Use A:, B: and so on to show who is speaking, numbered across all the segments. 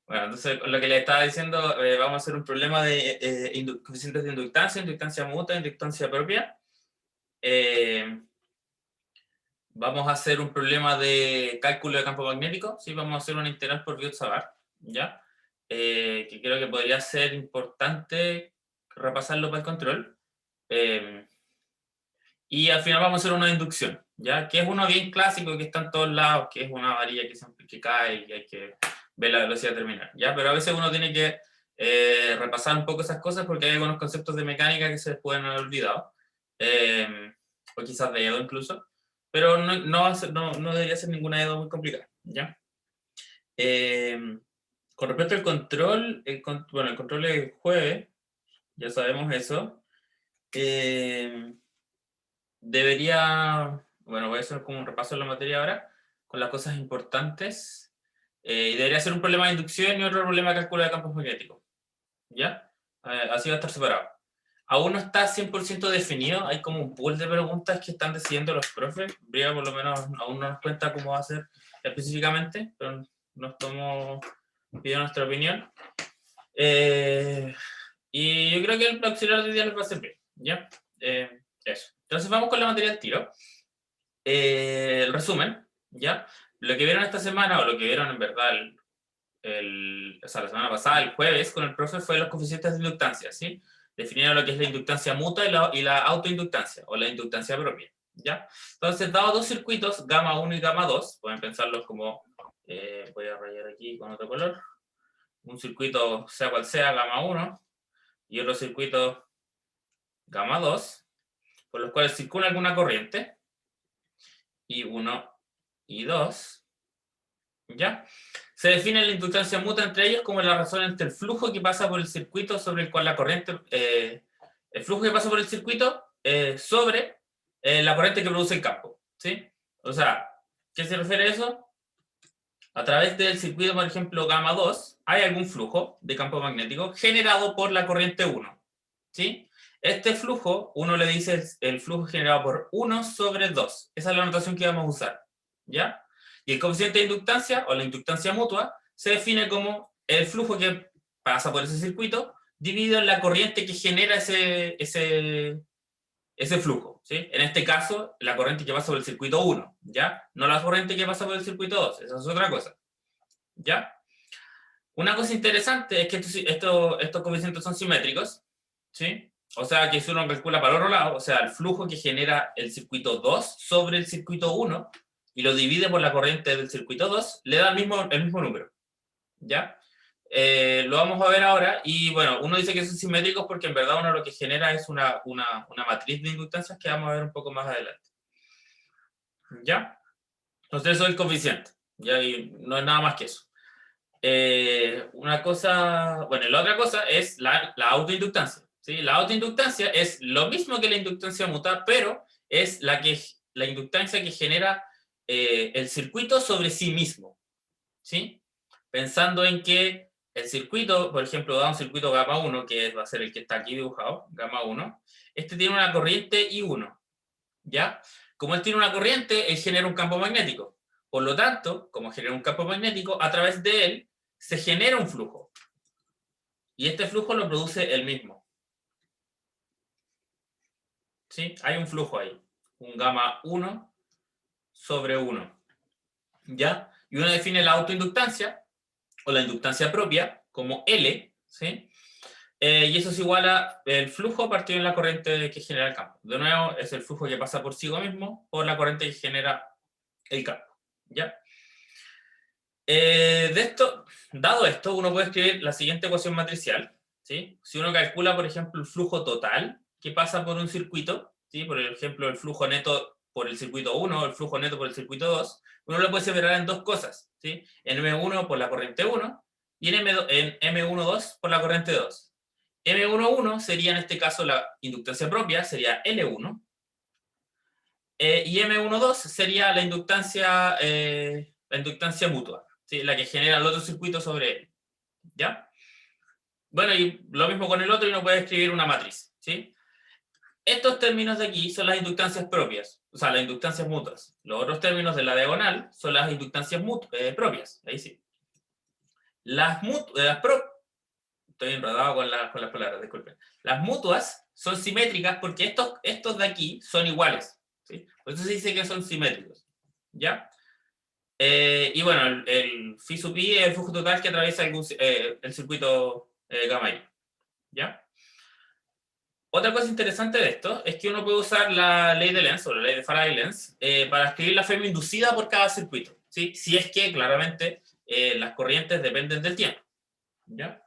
A: Bueno, entonces lo que le estaba diciendo, vamos a hacer un problema de coeficientes de inductancia, inductancia mutua, inductancia propia. Vamos a hacer un problema de cálculo de campo magnético, ¿sí? Vamos a hacer una integral por Biot-Savart, ¿ya? Que creo que podría ser importante repasarlo para el control. Y al final vamos a hacer una inducción, ¿ya? Que es uno bien clásico que está en todos lados, que es una varilla que siempre que cae y hay que ver la velocidad terminal, ¿ya? Pero a veces uno tiene que repasar un poco esas cosas porque hay algunos conceptos de mecánica que se les pueden haber olvidado, o quizás de EDO incluso, pero no debería ser ninguna EDO muy complicada, ¿ya? Con respecto al control, bueno, el control es jueves, ya sabemos eso. Bueno, voy a hacer como un repaso de la materia ahora, con las cosas importantes. Y debería ser un problema de inducción y otro problema de cálculo de campos magnéticos. ¿Ya? Así va a estar separado. Aún no está 100% definido, hay como un pool de preguntas que están decidiendo los profes. Briga por lo menos aún no nos cuenta cómo va a ser específicamente, pero nos tomó, pidió nuestra opinión. Y yo creo que el auxiliar de día les va a servir. ¿Ya? Eso. Entonces vamos con la materia al tiro. El resumen, ¿ya? Lo que vieron esta semana, o lo que vieron en verdad o sea, la semana pasada, el jueves, con el profe, fue los coeficientes de inductancia, ¿sí? Definieron lo que es la inductancia mutua y la autoinductancia, o la inductancia propia, ¿ya? Entonces, dado dos circuitos, gamma 1 y gamma 2, pueden pensarlos como, voy a rayar aquí con otro color, un circuito, sea cual sea, gamma 1, y otro circuito, gamma 2, por los cuales circula alguna corriente, y 1 y 2, ¿ya? Se define la inductancia mutua entre ellos como la razón entre el flujo que pasa por el circuito sobre el cual la corriente, el flujo que pasa por el circuito sobre la corriente que produce el campo, ¿sí? O sea, ¿qué se refiere a eso? A través del circuito, por ejemplo, gamma 2, hay algún flujo de campo magnético generado por la corriente 1, ¿sí? Este flujo, uno le dice el flujo generado por 1 sobre 2. Esa es la notación que vamos a usar, ¿ya? Y el coeficiente de inductancia, o la inductancia mutua, se define como el flujo que pasa por ese circuito dividido en la corriente que genera ese flujo, ¿sí? En este caso, la corriente que pasa por el circuito 1, ¿ya? No la corriente que pasa por el circuito 2, esa es otra cosa, ¿ya? Una cosa interesante es que estos coeficientes son simétricos, ¿sí? O sea, que si uno calcula para el otro lado, o sea, el flujo que genera el circuito 2 sobre el circuito 1 y lo divide por la corriente del circuito 2, le da el mismo número, ¿ya? Lo vamos a ver ahora, y bueno, uno dice que son simétricos porque en verdad uno lo que genera es una matriz de inductancias que vamos a ver un poco más adelante, ¿ya? Entonces eso es el coeficiente, ¿ya? Y no es nada más que eso. Una cosa, bueno, la otra cosa es la autoinductancia, ¿sí? La autoinductancia es lo mismo que la inductancia mutua, pero es la inductancia que genera el circuito sobre sí mismo, ¿sí? Pensando en que el circuito, por ejemplo, da un circuito gamma 1, que va a ser el que está aquí dibujado, gamma 1, este tiene una corriente I1, ¿ya? Como él tiene una corriente, él genera un campo magnético. Por lo tanto, como genera un campo magnético, a través de él se genera un flujo. Y este flujo lo produce él mismo. ¿Sí? Hay un flujo ahí. Un gamma 1 sobre 1. ¿Ya? Y uno define la autoinductancia, o la inductancia propia, como L, ¿sí? Y eso es igual a el flujo partido en la corriente que genera el campo. De nuevo, es el flujo que pasa por sí mismo por la corriente que genera el campo. ¿Ya? Dado esto, uno puede escribir la siguiente ecuación matricial, ¿sí? Si uno calcula, por ejemplo, el flujo total que pasa por un circuito, ¿sí? Por ejemplo, el flujo neto por el circuito 1 o el flujo neto por el circuito 2, uno lo puede separar en dos cosas, ¿sí? En M1 por la corriente 1 y en M12 por la corriente 2. M11 sería en este caso la inductancia propia, sería L1, y M12 sería la inductancia mutua, ¿sí? La que genera el otro circuito sobre él, ¿ya? Bueno, y lo mismo con el otro, y uno puede escribir una matriz, ¿sí? Estos términos de aquí son las inductancias propias, o sea, las inductancias mutuas. Los otros términos de la diagonal son las inductancias propias, ahí sí. Estoy enredado con las palabras, disculpen. Las mutuas son simétricas porque estos de aquí son iguales, ¿sí? Por eso se dice que son simétricos, ¿ya? Y bueno, el phi sub i es el flujo total que atraviesa el circuito gamma i, ¿ya? Otra cosa interesante de esto es que uno puede usar la ley de Lenz o la ley de Faraday-Lenz para escribir la FEM inducida por cada circuito, ¿sí? Si es que claramente las corrientes dependen del tiempo, ¿ya?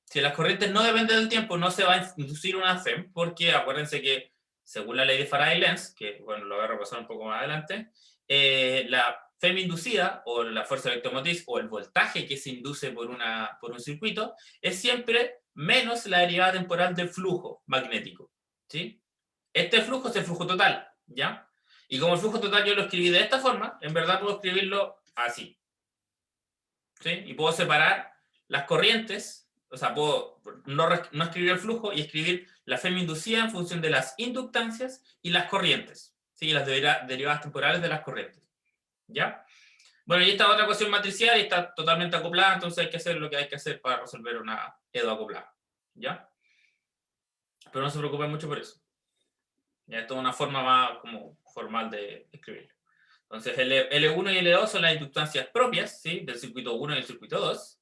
A: Si las corrientes no dependen del tiempo, no se va a inducir una FEM, porque acuérdense que según la ley de Faraday-Lenz, que bueno, lo voy a repasar un poco más adelante, la FEM inducida, o la fuerza electromotriz, o el voltaje que se induce por un circuito, es siempre menos la derivada temporal del flujo magnético, ¿sí? Este flujo es el flujo total, ¿ya? Y como el flujo total yo lo escribí de esta forma, en verdad puedo escribirlo así, ¿sí? Y puedo separar las corrientes, o sea, puedo no escribir el flujo y escribir la FEM inducida en función de las inductancias y las corrientes, ¿sí? Las derivadas temporales de las corrientes, ¿ya? Bueno, y esta otra ecuación matricial está totalmente acoplada, entonces hay que hacer lo que hay que hacer para resolver una EDO acoplada, ¿ya? Pero no se preocupen mucho por eso. Ya, esto es una forma más como formal de escribirlo. Entonces, L1 y L2 son las inductancias propias, ¿sí? Del circuito 1 y el circuito 2.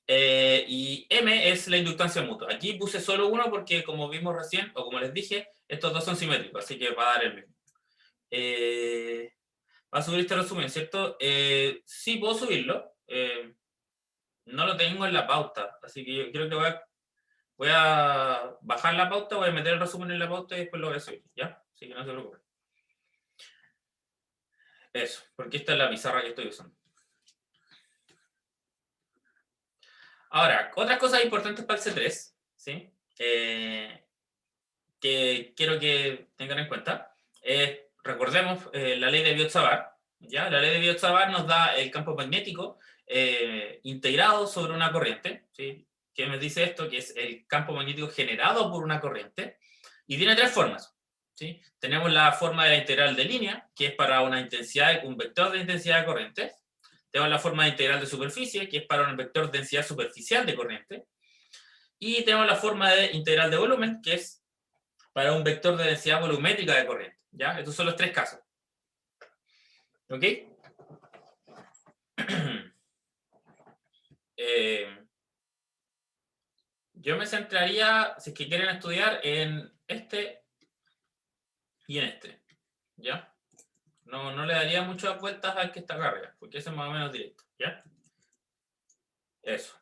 A: Y M es la inductancia mutua. Aquí puse solo uno porque, como vimos recién, o como les dije, estos dos son simétricos, así que va a dar el mismo. Va a subir este resumen, ¿cierto? Sí, puedo subirlo. No lo tengo en la pauta, así que yo creo que voy a bajar la pauta, voy a meter el resumen en la pauta y después lo voy a subir, ¿ya? Así que no se preocupen. Eso, porque esta es la pizarra que estoy usando. Ahora, otras cosas importantes para el C3, ¿sí? Que quiero que tengan en cuenta. Recordemos la ley de Biot-Savart, ¿ya? La ley de Biot-Savart nos da el campo magnético integrado sobre una corriente, ¿sí? ¿Qué me dice esto? Que es el campo magnético generado por una corriente, y tiene tres formas, ¿sí? Tenemos la forma de la integral de línea, que es para una intensidad, un vector de intensidad de corriente. Tenemos la forma de integral de superficie, que es para un vector de densidad superficial de corriente. Y tenemos la forma de integral de volumen, que es para un vector de densidad volumétrica de corriente, ¿ya? Estos son los tres casos. ¿Ok? Yo me centraría, si es que quieren estudiar, en este y en este, ¿ya? No le daría muchas vueltas al que está acá arriba, porque ese es más o menos directo, ¿ya? Eso.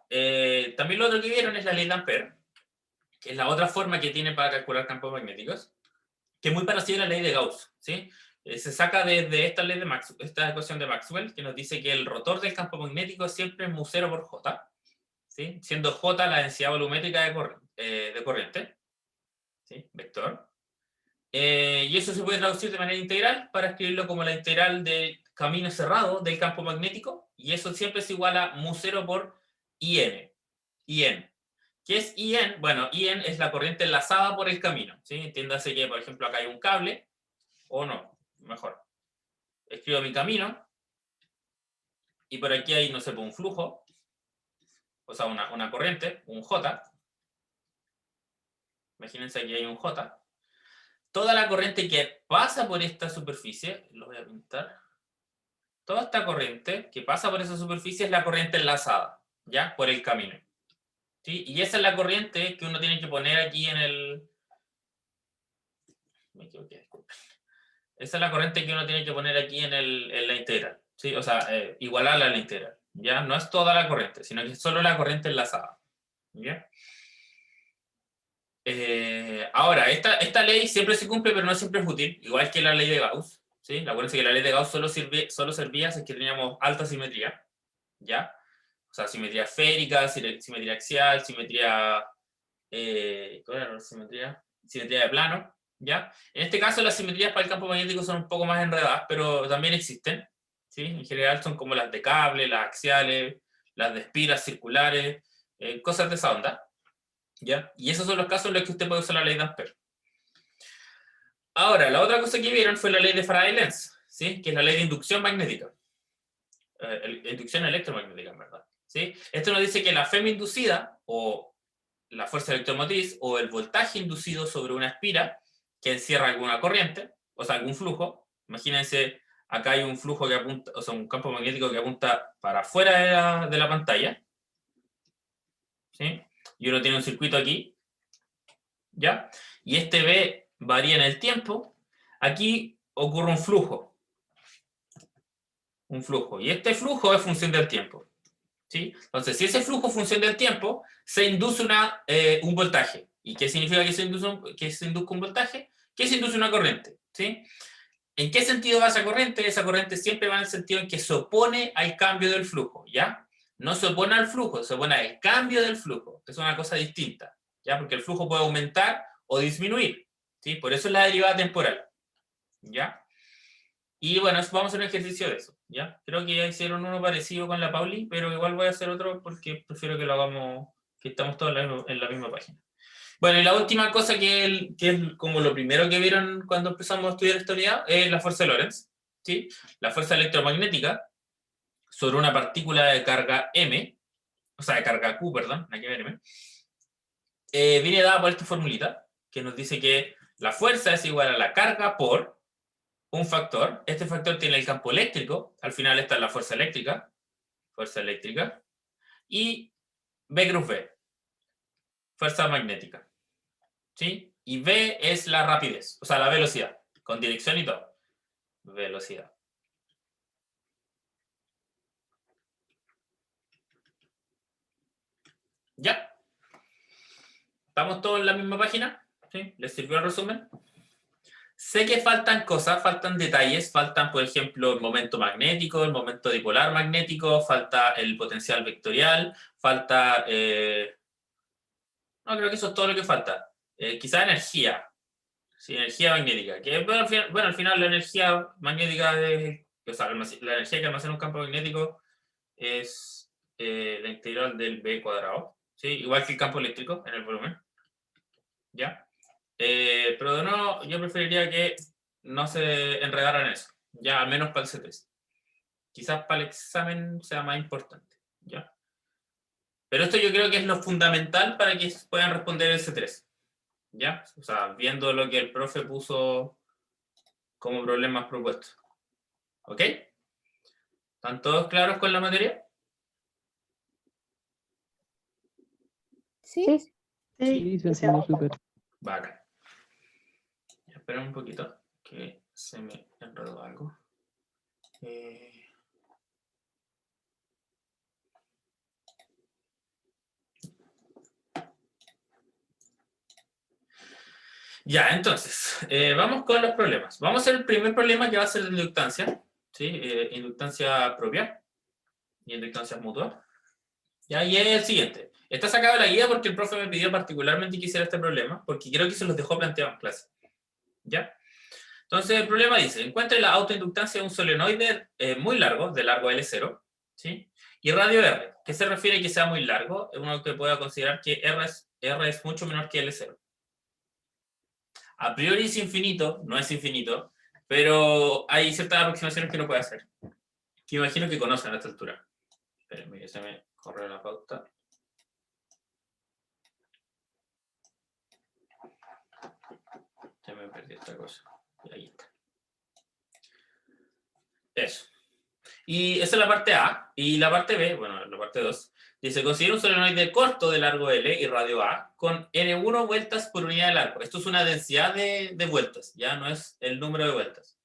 A: También lo otro que vieron es la ley de Ampère, que es la otra forma que tiene para calcular campos magnéticos, que es muy parecida a la ley de Gauss, ¿sí? Se saca de esta ley de Maxwell, esta ecuación de Maxwell, que nos dice que el rotor del campo magnético siempre es mu0 por J, ¿sí? Siendo J la densidad volumétrica de corriente, ¿sí? Vector. Y eso se puede traducir de manera integral para escribirlo como la integral del camino cerrado del campo magnético, y eso siempre es igual a mu0 por IN. IN. ¿Qué es IN? Bueno, IN es la corriente enlazada por el camino, ¿sí? Entiéndase que, por ejemplo, acá hay un cable, o no, mejor. Escribo mi camino, y por aquí hay, no sé, un flujo, o sea, una corriente, un J. Imagínense que hay un J. Toda la corriente que pasa por esta superficie, lo voy a pintar. Toda esta corriente que pasa por esa superficie es la corriente enlazada, ¿ya? Por el camino, ¿sí? Y esa es la corriente que uno tiene que poner aquí en el... Me equivoqué, disculpen. Esa es la corriente que uno tiene que poner aquí en la integral, ¿sí? O sea, igualarla a la integral, ¿ya? No es toda la corriente, sino que es solo la corriente enlazada, ¿ya? Ahora, esta ley siempre se cumple, pero no siempre es útil, igual que la ley de Gauss, ¿sí? Acuérdense que la ley de Gauss solo servía si es que teníamos alta simetría, ¿ya? O sea, simetría esférica, simetría axial, simetría... ¿cuál era la simetría? Simetría de plano, ¿ya? En este caso las simetrías para el campo magnético son un poco más enredadas, pero también existen, ¿sí? En general son como las de cable, las axiales, las de espiras circulares, cosas de esa onda, ¿ya? Y esos son los casos en los que usted puede usar la ley de Ampère. Ahora, la otra cosa que vieron fue la ley de Faraday-Lenz, ¿sí? Que es la ley de inducción magnética. Inducción electromagnética, en verdad. ¿sí? Esto nos dice que la FEM inducida, o la fuerza electromotriz, o el voltaje inducido sobre una espira que encierra alguna corriente, o sea, algún flujo. Imagínense, acá hay un flujo que apunta, o sea, un campo magnético que apunta para afuera de la pantalla, ¿sí? Y uno tiene un circuito aquí, ¿ya? Y este B varía en el tiempo. Aquí ocurre un flujo, y este flujo es función del tiempo, ¿sí? Entonces, si ese flujo es función del tiempo, se induce un voltaje. ¿Y qué significa que se induzca un voltaje? Que se induce una corriente, ¿sí? ¿En qué sentido va esa corriente? Esa corriente siempre va en el sentido en que se opone al cambio del flujo, ¿ya? No se opone al flujo, se opone al cambio del flujo, que es una cosa distinta, ¿ya? Porque el flujo puede aumentar o disminuir, ¿sí? Por eso es la derivada temporal, ¿ya? Y bueno, vamos a hacer un ejercicio de eso, ¿ya? Creo que ya hicieron uno parecido con la Pauli, pero igual voy a hacer otro porque prefiero que lo hagamos, que estamos todos en la misma página. Bueno, y la última cosa que es como lo primero que vieron cuando empezamos a estudiar esta unidad es la fuerza de Lorentz, ¿sí? La fuerza electromagnética sobre una partícula de carga M, o sea, de carga Q, perdón, hay que ver M, viene dada por esta formulita que nos dice que la fuerza es igual a la carga por un factor. Este factor tiene el campo eléctrico, al final está la fuerza eléctrica, y B cruz B, fuerza magnética, ¿sí? Y V es la rapidez, o sea, la velocidad, con dirección y todo. Velocidad. ¿Ya? ¿Estamos todos en la misma página? ¿Sí? ¿Les sirvió el resumen? Sé que faltan cosas, faltan detalles, faltan, por ejemplo, el momento magnético, el momento dipolar magnético, falta el potencial vectorial, falta... no, creo que eso es todo lo que falta. Quizá energía, sí, energía magnética, que bueno, al final la energía magnética, o sea, la energía que almacena un campo magnético es la integral del B cuadrado, ¿sí? Igual que el campo eléctrico en el volumen, ¿ya? Pero de nuevo, yo preferiría que no se enredaran en eso, ya al menos para el C3. Quizás para el examen sea más importante, ¿ya? Pero esto yo creo que es lo fundamental para que puedan responder el C3, ¿ya? O sea, viendo lo que el profe puso como problemas propuestos. ¿Ok? ¿Están todos claros con la materia?
B: Sí.
C: Sí, se entiende súper.
A: Bacán. Esperen un poquito, que se me enredó algo. Ya, entonces, vamos con los problemas. Vamos a hacer el primer problema que va a ser de inductancia, ¿sí? Inductancia propia y inductancia mutua. Ya, y es el siguiente. Está sacado de la guía porque el profe me pidió particularmente que hiciera este problema, porque creo que se los dejó planteado en clase. ¿Ya? Entonces, el problema dice, encuentre la autoinductancia de un solenoide muy largo, de largo L0, ¿sí? Y radio R, que se refiere a que sea muy largo, uno que pueda considerar que R es mucho menor que L0. A priori es infinito, no es infinito, pero hay ciertas aproximaciones que uno puede hacer, que imagino que conocen a esta altura. Espérenme, que se me corrió la pauta. Ya me perdí esta cosa. Y ahí está. Eso. Y esa es la parte A. Y la parte B, bueno, la parte 2, dice, considera un solenoide corto de largo L y radio A con N1 vueltas por unidad de largo. Esto es una densidad de vueltas, ya no es el número de vueltas.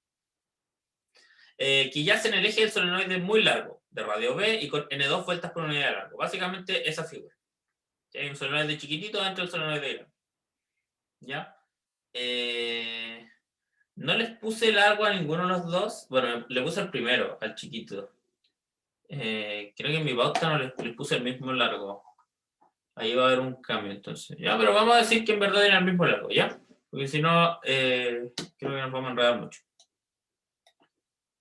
A: Que yace en el eje del solenoide muy largo, de radio B, y con N2 vueltas por unidad de largo. Básicamente esa figura. Hay un solenoide chiquitito dentro del solenoide grande. ¿Ya? No les puse largo a ninguno de los dos. Bueno, le puse al primero, al chiquito. Creo que en mi pauta no les puse el mismo largo. Ahí va a haber un cambio entonces. Ya, pero vamos a decir que en verdad era el mismo largo, ¿ya? Porque si no, creo que nos vamos a enredar mucho.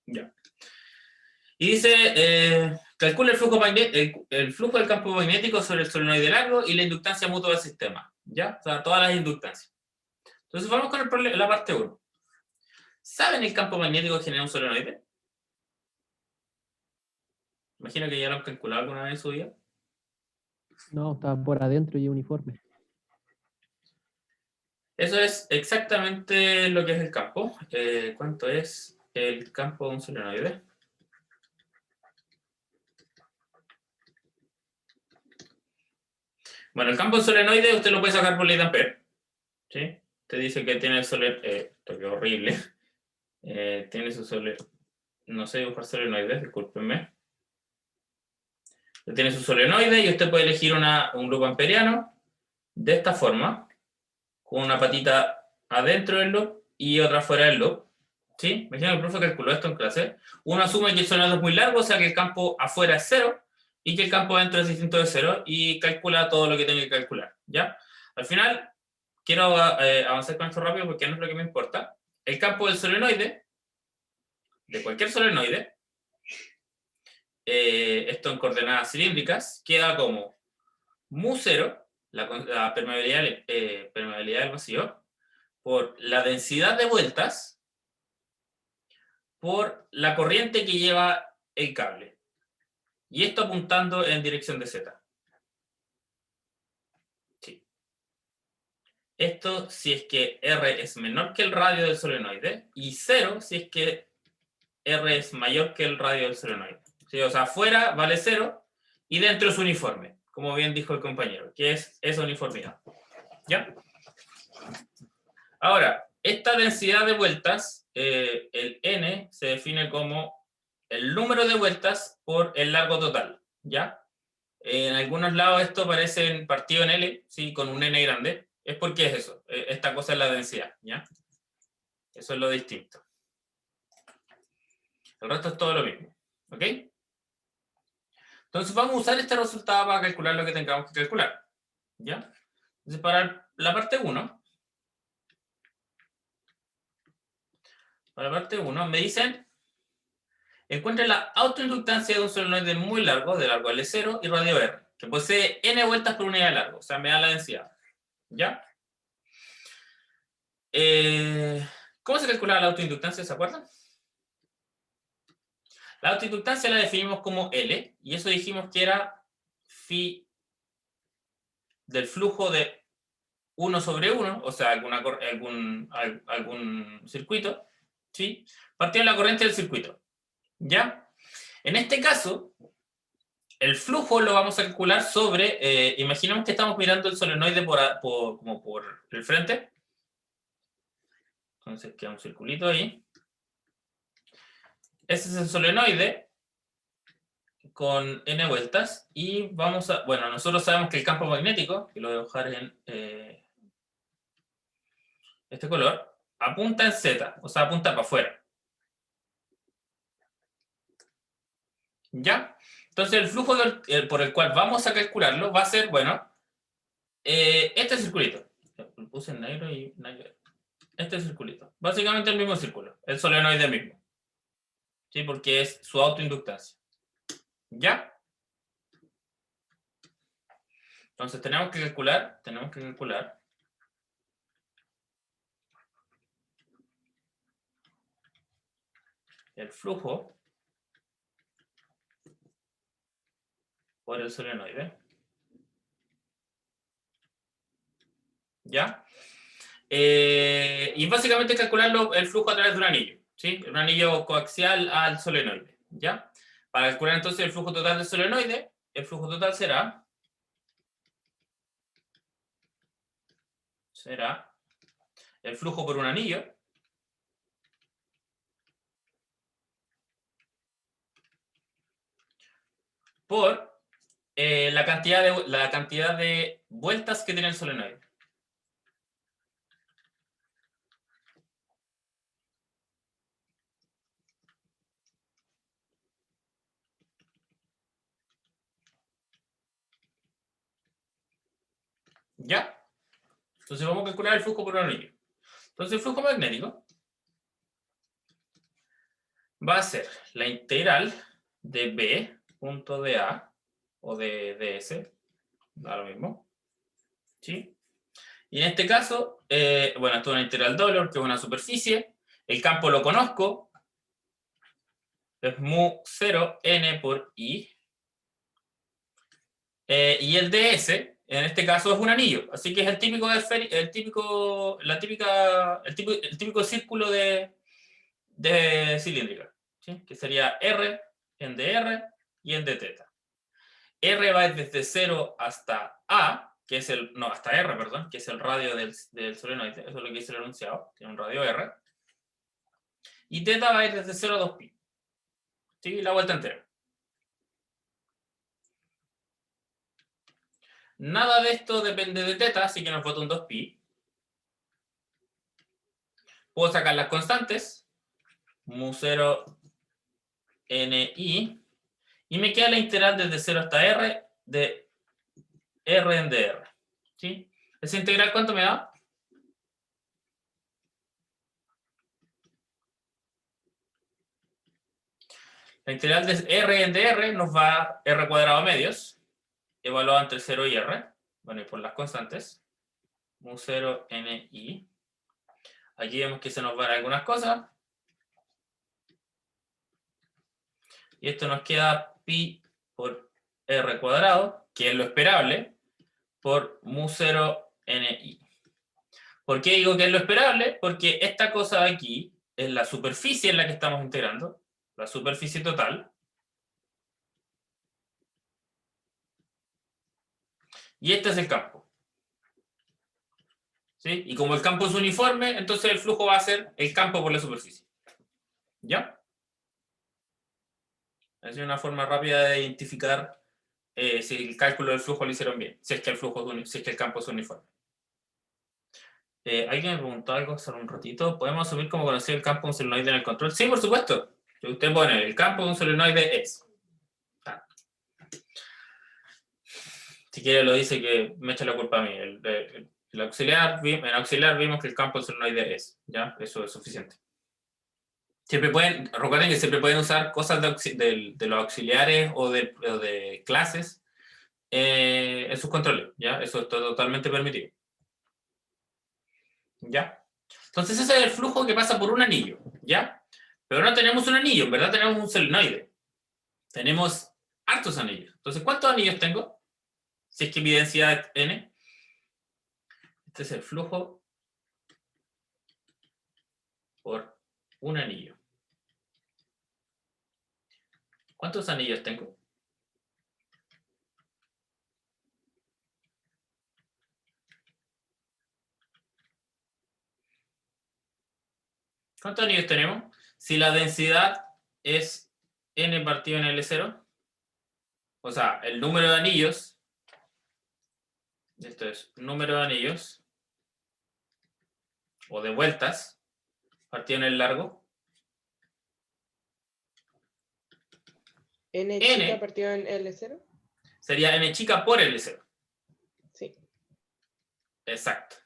A: Ya. Y dice, calcula el flujo del campo magnético sobre el solenoide largo y la inductancia mutua del sistema. ¿Ya? O sea, todas las inductancias. Entonces vamos con la parte 1. ¿Saben el campo magnético que genera un solenoide? Imagino que ya lo han calculado alguna vez en su vida.
C: No, está por adentro y es uniforme.
A: Eso es exactamente lo que es el campo. ¿Cuánto es el campo de un solenoide? Bueno, el campo de solenoide usted lo puede sacar por ley de Ampere. ¿Sí? Te dice que tiene el solenoide. Esto qué horrible. Tiene su solenoide. No sé dibujar solenoides, discúlpenme. Tiene su solenoide y usted puede elegir un grupo amperiano de esta forma, con una patita adentro del loop y otra fuera del loop. ¿Sí? Imagina que el profe calculó esto en clase. Uno asume que el solenoide es muy largo, o sea que el campo afuera es 0 y que el campo adentro es distinto de 0 y calcula todo lo que tiene que calcular. ¿Ya? Al final, quiero avanzar con esto rápido porque no es lo que me importa. El campo del solenoide, de cualquier solenoide, esto en coordenadas cilíndricas, queda como mu0, la permeabilidad del vacío, por la densidad de vueltas, por la corriente que lleva el cable. Y esto apuntando en dirección de Z. Sí. Esto si es que R es menor que el radio del solenoide y 0 si es que R es mayor que el radio del solenoide. ¿Sí? O sea, afuera vale 0 y dentro es uniforme, como bien dijo el compañero, que es esa uniformidad. ¿Ya? Ahora, esta densidad de vueltas, el n, se define como el número de vueltas por el largo total, ¿ya? En algunos lados esto parece partido en L, ¿sí? Con un n grande. Es porque es eso, esta cosa es la densidad, ¿ya? Eso es lo distinto. El resto es todo lo mismo, ¿ok? Entonces vamos a usar este resultado para calcular lo que tengamos que calcular, ¿ya? Entonces para la parte 1, me dicen, encuentre la autoinductancia de un solenoide muy largo, de largo L0 y radio R, que posee n vueltas por unidad de largo, o sea, me da la densidad, ¿ya? ¿Cómo se calculaba la autoinductancia, se acuerdan? La autoinductancia la definimos como L, y eso dijimos que era phi del flujo de 1 sobre 1, o sea, algún circuito, ¿sí? Partido de la corriente del circuito, ¿ya? En este caso, el flujo lo vamos a calcular sobre, imaginemos que estamos mirando el solenoide como por el frente, entonces queda un circulito ahí. Ese es el solenoide con n vueltas y vamos a, bueno, nosotros sabemos que el campo magnético, que lo voy a dejar en este color, apunta en Z, o sea, apunta para afuera. ¿Ya? Entonces el flujo por el cual vamos a calcularlo va a ser, bueno, este circulito. Lo puse en negro y negro. Este circulito. Básicamente el mismo círculo, el solenoide mismo. ¿Sí? Porque es su autoinductancia. ¿Ya? Entonces tenemos que calcular el flujo por el solenoide. ¿Ya? Y básicamente calcular el flujo a través de un anillo, ¿sí? Un anillo coaxial al solenoide, ¿ya? Para calcular entonces el flujo total del solenoide, el flujo total será el flujo por un anillo por la cantidad de vueltas que tiene el solenoide. ¿Ya? Entonces vamos a calcular el flujo por un anillo. Entonces el flujo magnético va a ser la integral de B punto de A o de DS, da lo mismo, ¿sí? Y en este caso, bueno, esto es una integral doble porque es una superficie, el campo lo conozco, es mu 0 n por i. Y el ds, en este caso, es un anillo. Así que es el típico círculo de cilíndrica, ¿sí? Que sería R en dr y en dθ. R va desde 0 hasta A, que es hasta R, perdón, que es el radio del solenoide. Eso es lo que dice el enunciado. Tiene un radio R. Y θ va a ir desde 0 a 2pi. ¿Sí? La vuelta entera. Nada de esto depende de θ, así que nos bota un 2pi. Puedo sacar las constantes. Mu 0 ni. Y me queda la integral desde 0 hasta R de R en dr. ¿Sí? ¿Esa integral cuánto me da? La integral de R en dr nos va a R cuadrado a medios, evaluado entre 0 y R. Bueno, y por las constantes. Mu 0 ni. Aquí vemos que se nos van algunas cosas. Y esto nos queda pi por R cuadrado, que es lo esperable, por mu 0 ni. ¿Por qué digo que es lo esperable? Porque esta cosa de aquí es la superficie en la que estamos integrando, la superficie total. Y este es el campo. ¿Sí? Y como el campo es uniforme, entonces el flujo va a ser el campo por la superficie. ¿Ya? Es una forma rápida de identificar si el cálculo del flujo lo hicieron bien, si es que el campo es uniforme. ¿Alguien me preguntó algo hace un ratito? ¿Podemos asumir como conocer el campo de un solenoide en el control? Sí, por supuesto. Si usted pone el campo de un solenoide es. Si quiere lo dice que me echa la culpa a mí. En auxiliar vimos que el campo del solenoide es. ¿Ya? Eso es suficiente. Recuerden que siempre pueden usar cosas de los auxiliares o de clases en sus controles. ¿Ya? Eso es totalmente permitido. ¿Ya? Entonces ese es el flujo que pasa por un anillo, ¿ya? Pero no tenemos un anillo, en verdad tenemos un solenoide. Tenemos hartos anillos. Entonces, ¿cuántos anillos tengo? Si es que mi densidad es n. Este es el flujo por un anillo. ¿Cuántos anillos tengo? ¿Cuántos anillos tenemos? Si la densidad es n partido en L0, o sea, el número de anillos, esto es número de anillos, o de vueltas, partido en el largo,
D: N chica partido en L0.
A: Sería n chica por L0.
D: Sí.
A: Exacto.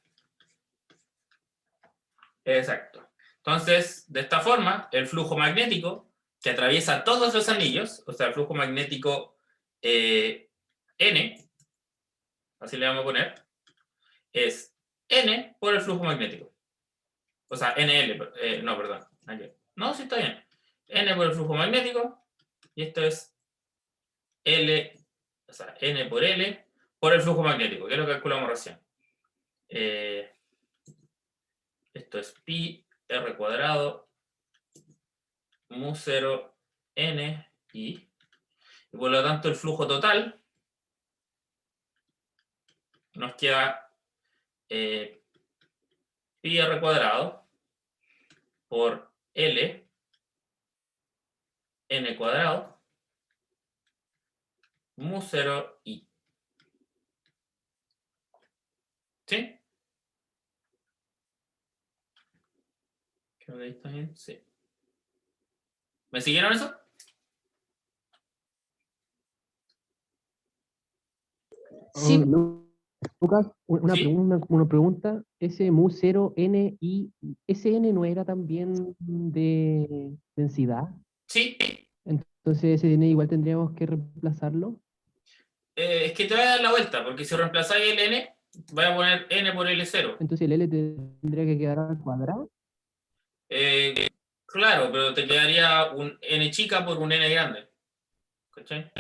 A: Exacto. Entonces, de esta forma, el flujo magnético que atraviesa todos los anillos, o sea, el flujo magnético N, así le vamos a poner, es N por el flujo magnético. O sea, NL, no, perdón. No, sí está bien. N por el flujo magnético, y esto es L, o sea, N por L por el flujo magnético, que es lo que calculamos recién. Esto es pi R cuadrado mu 0 n i. Y por lo tanto el flujo total nos queda pi R cuadrado por L n cuadrado mu 0 i. ¿Sí? ¿Ahí está bien? Sí. ¿Me siguieron eso?
B: Sí.
C: Lucas,
A: ¿Sí?
C: una pregunta. Ese mu 0 n i, ese n no era también de densidad.
A: Sí.
C: Entonces ese n igual tendríamos que reemplazarlo.
A: Es que te voy a dar la vuelta, porque si reemplazáis el n, voy a poner n por L0.
C: Entonces el L tendría que quedar al cuadrado.
A: Claro, pero te quedaría un n chica por un n grande. ¿Cachai?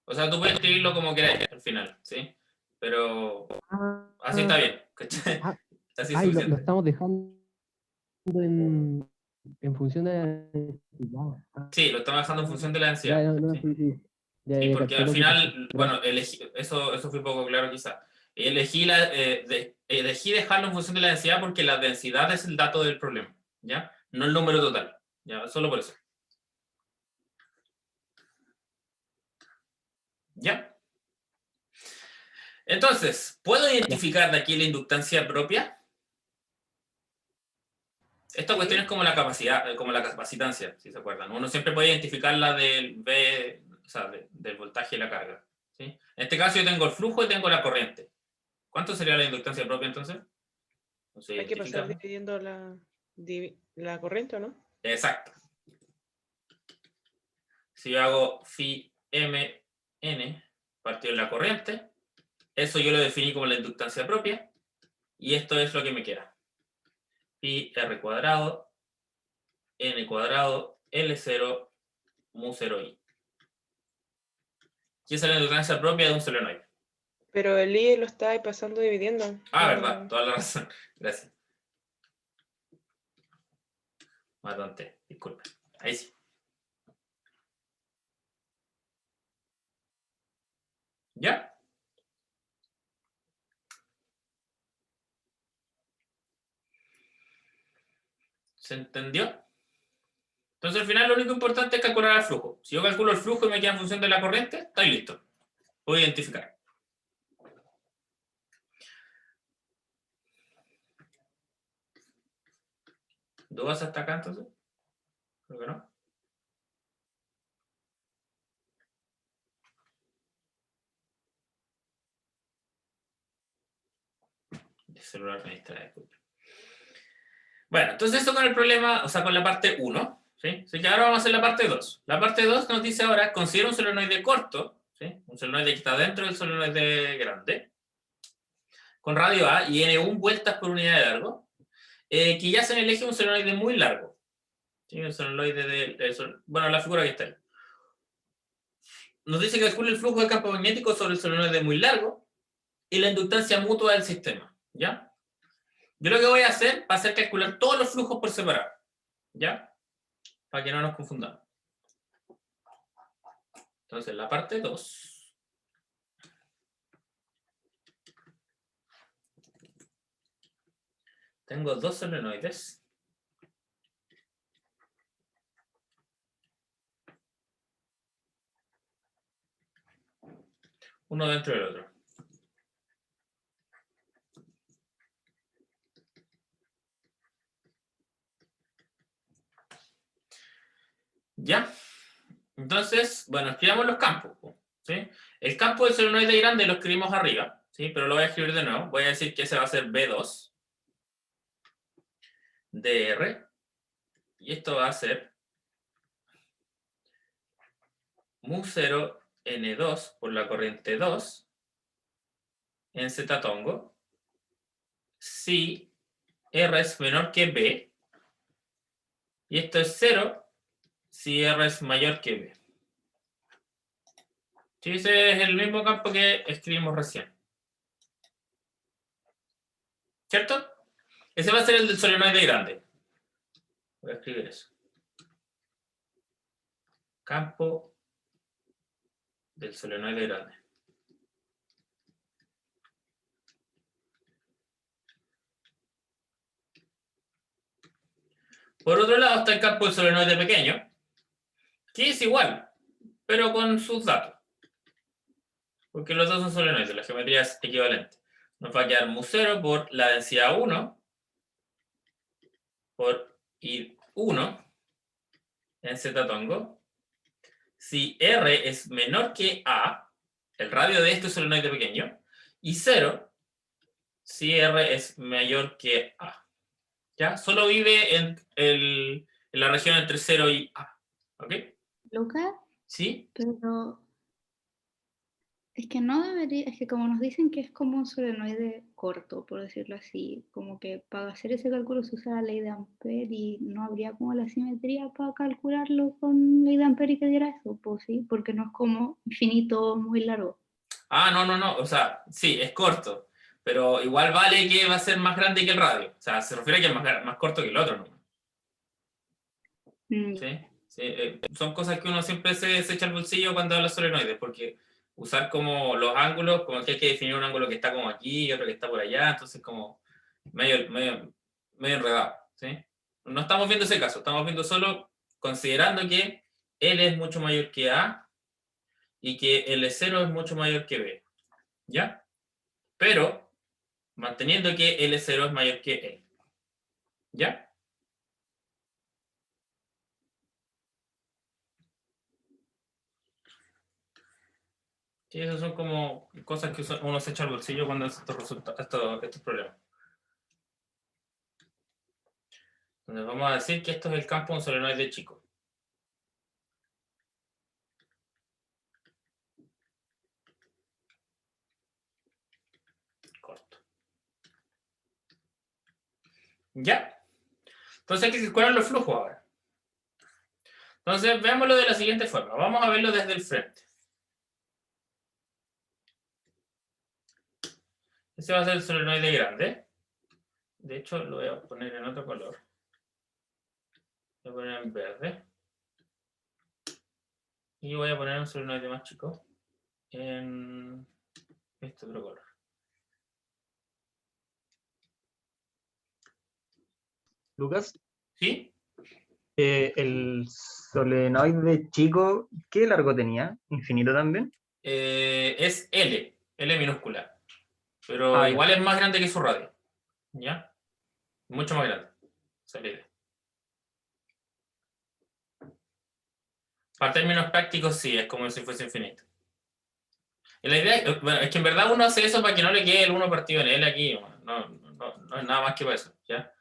A: O sea, tú puedes escribirlo como queráis al final, ¿sí? Pero así está bien, ¿cachai?
C: Ah,
A: Así es
C: Ay, lo
A: suficiente.
C: estamos dejando en función de la densidad.
A: Sí, lo estamos dejando en función de la
C: Ya,
A: densidad.
C: no,
A: ¿Sí?
C: sí, sí. Ya,
A: Sí,
C: ya
A: porque
C: capté
A: al
C: lo que pasó.
A: final, bueno,
C: Gracias.
A: eso fue poco claro quizá. Elegí dejarlo en función de la densidad porque la densidad es el dato del problema, ¿ya? No el número total, ¿ya? Solo por eso. ¿Ya? Entonces, ¿puedo identificar de aquí la inductancia propia? Esta cuestión es como la capacidad, como la capacitancia, si se acuerdan. Uno siempre puede identificar la del V, o sea, del voltaje y la carga. ¿Sí? En este caso yo tengo el flujo y tengo la corriente. ¿Cuánto sería la inductancia propia entonces? No sé,
D: Hay que pasar
A: identificarlo.
D: dividiendo la corriente, ¿o no?
A: Exacto. Si yo hago phi mn partido en la corriente, eso yo lo definí como la inductancia propia, y esto es lo que me queda. Pi r cuadrado, n cuadrado, L0, mu 0i. Y esa es la inductancia propia de un solenoide.
D: Pero el I lo está ahí pasando dividiendo.
A: Ah,
D: No.
A: verdad, toda la razón. Gracias. Matonte, disculpe. Ahí sí. ¿Ya? ¿Se entendió? Entonces al final lo único importante es calcular el flujo. Si yo calculo el flujo y me queda en función de la corriente, estoy listo. Puedo identificar. ¿Dudas hasta acá entonces? Creo que no. El celular me distrae, disculpe. Bueno, entonces esto con el problema, o sea, con la parte 1, ¿sí? Así que ahora vamos a hacer la parte 2. La parte 2 nos dice ahora, considera un solenoide corto, ¿sí? Un solenoide que está dentro del solenoide grande, con radio A y N1 vueltas por unidad de largo, que ya se me elige un solenoide muy largo. ¿Sí? El solenoide bueno, la figura que está ahí. Nos dice que calcule el flujo de campo magnético sobre el solenoide muy largo y la inductancia mutua del sistema, ¿ya? Yo lo que voy a hacer va a ser calcular todos los flujos por separado, ¿ya? Para que no nos confundamos. Entonces, la parte 2. Tengo dos solenoides. Uno dentro del otro. ¿Ya? Entonces, bueno, escribamos los campos, ¿sí? El campo del solenoide grande lo escribimos arriba, ¿sí? Pero lo voy a escribir de nuevo. Voy a decir que ese va a ser B2 dr. Y esto va a ser mu 0 N2 por la corriente 2 en Z tongo si R es menor que B. Y esto es 0 si R es mayor que B. Sí, ese es el mismo campo que escribimos recién. ¿Cierto? Ese va a ser el del solenoide grande. Voy a escribir eso. Campo del solenoide grande. Por otro lado está el campo del solenoide pequeño, que es igual, pero con sus datos. Porque los dos son solenoides, la geometría es equivalente. Nos va a quedar mu 0 por la densidad 1 por I1 en Z tongo. Si R es menor que A, el radio de este solenoide pequeño, y 0 si R es mayor que A. ¿Ya? Solo vive en la región entre 0 y A. ¿Ok?
B: Lucas,
A: ¿Sí?
B: pero Es que no debería, es que como nos dicen que es como un solenoide corto, por decirlo así, como que para hacer ese cálculo se usa la ley de Ampère y no habría como la simetría para calcularlo con ley de Ampère y que diera eso, pues sí, porque no es como infinito muy largo.
A: Ah, no, o sea, sí, es corto, pero igual vale que va a ser más grande que el radio. O sea, se refiere a que es más corto que el otro, ¿no? Sí, sí, son cosas que uno siempre se echa al bolsillo cuando habla de solenoides, porque usar como los ángulos, como que hay que definir un ángulo que está como aquí y otro que está por allá, entonces como medio enredado, ¿sí? No estamos viendo ese caso, estamos viendo solo considerando que L es mucho mayor que A y que L0 es mucho mayor que B, ¿ya? Pero manteniendo que L0 es mayor que E, ¿ya? Sí, esas son como cosas que uno se echa al bolsillo cuando hace estos problemas. Entonces vamos a decir que esto es el campo de un solenoide chico. Corto. ¿Ya? Entonces hay que calcular los flujos ahora. Entonces veámoslo de la siguiente forma. Vamos a verlo desde el frente. Ese va a ser el solenoide grande. De hecho, lo voy a poner en otro color. Lo voy a poner en verde. Y voy a poner un solenoide más chico en este otro color.
E: Lucas,
A: ¿Sí?
E: el solenoide chico, ¿qué largo tenía? ¿Infinito también?
A: Es L minúscula. Pero
E: Ah, ya.
A: igual es más grande que su radio. ¿Ya? Mucho más grande. Esa es la idea. Para términos prácticos, sí, es como si fuese infinito. Y la idea bueno, es que en verdad uno hace eso para que no le quede el 1 partido en L aquí. No es nada más que para eso. ¿Ya?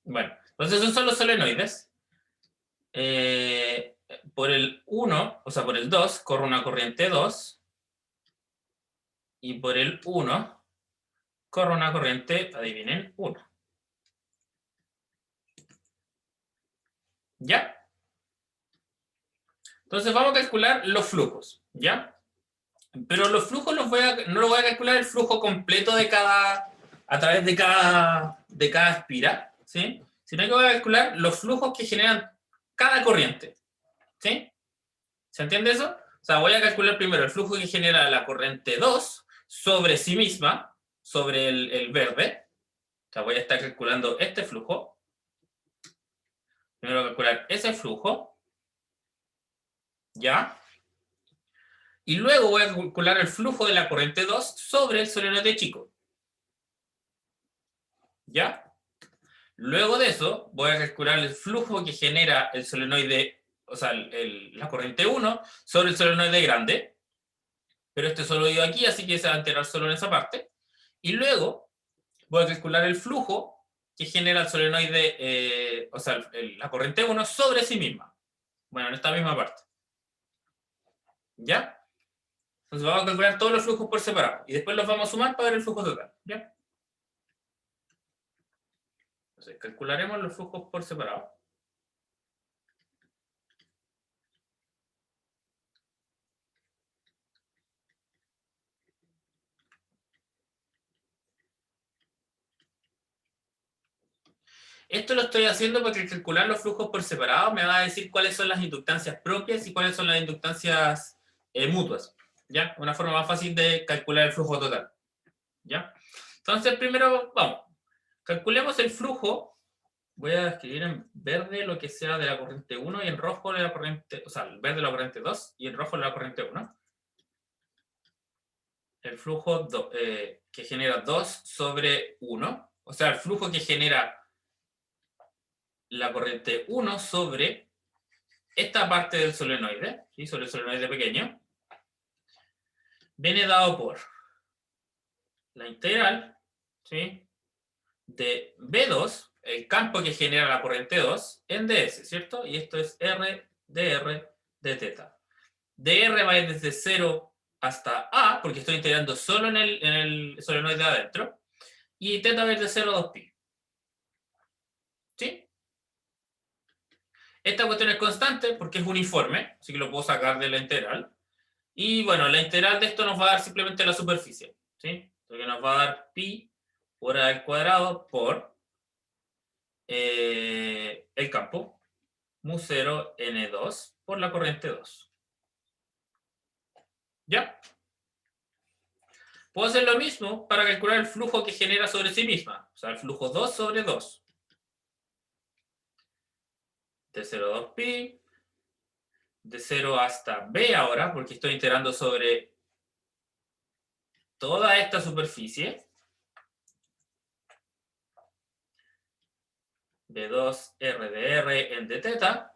A: Bueno, entonces esos son los solenoides. Por el 1, o sea, por el 2, corre una corriente 2. Y por el 1, corre una corriente, adivinen, 1. ¿Ya? Entonces vamos a calcular los flujos, ¿ya? Pero los flujos no lo voy a calcular el flujo completo a través de cada espira, ¿sí? Sino que voy a calcular los flujos que generan cada corriente, ¿sí? ¿Se entiende eso? O sea, voy a calcular primero el flujo que genera la corriente 2 sobre sí misma, sobre el verde. O sea, voy a estar calculando este flujo. Primero voy a calcular ese flujo, ¿ya? Y luego voy a calcular el flujo de la corriente 2 sobre el solenoide chico. ¿Ya? Luego de eso, voy a calcular el flujo que genera el solenoide, o sea, la corriente 1 sobre el solenoide grande. Pero este solo ido aquí, así que se va a enterar solo en esa parte. Y luego voy a calcular el flujo que genera el solenoide, o sea, la corriente 1 sobre sí misma. Bueno, en esta misma parte. ¿Ya? Entonces vamos a calcular todos los flujos por separado. Y después los vamos a sumar para ver el flujo total. ¿Ya? Entonces calcularemos los flujos por separado. Esto lo estoy haciendo porque al calcular los flujos por separado me va a decir cuáles son las inductancias propias y cuáles son las inductancias mutuas. ¿Ya? Una forma más fácil de calcular el flujo total. ¿Ya? Entonces, primero, vamos. Calculemos el flujo. Voy a escribir en verde lo que sea de la corriente 1 y en rojo de la corriente, o sea, el verde de la corriente 2 y en rojo de la corriente 1. El flujo que genera 2 sobre 1. O sea, el flujo que genera la corriente 1 sobre esta parte del solenoide, ¿sí? Sobre el solenoide pequeño, viene dado por la integral, ¿sí? De B2, el campo que genera la corriente 2, en ds, ¿cierto? Y esto es R de R de teta. dr va a ir desde 0 hasta a, porque estoy integrando solo en el solenoide de adentro, y θ va a ir de 0 a 2pi. ¿Sí? Esta cuestión es constante porque es uniforme, así que lo puedo sacar de la integral. Y bueno, la integral de esto nos va a dar simplemente la superficie, ¿sí? Entonces nos va a dar pi por a al cuadrado por el campo, mu 0 n2 por la corriente 2. ¿Ya? Puedo hacer lo mismo para calcular el flujo que genera sobre sí misma, o sea, el flujo 2 sobre 2. De 0 a 2pi, de 0 hasta b ahora, porque estoy integrando sobre toda esta superficie. B2 R de R en de θ.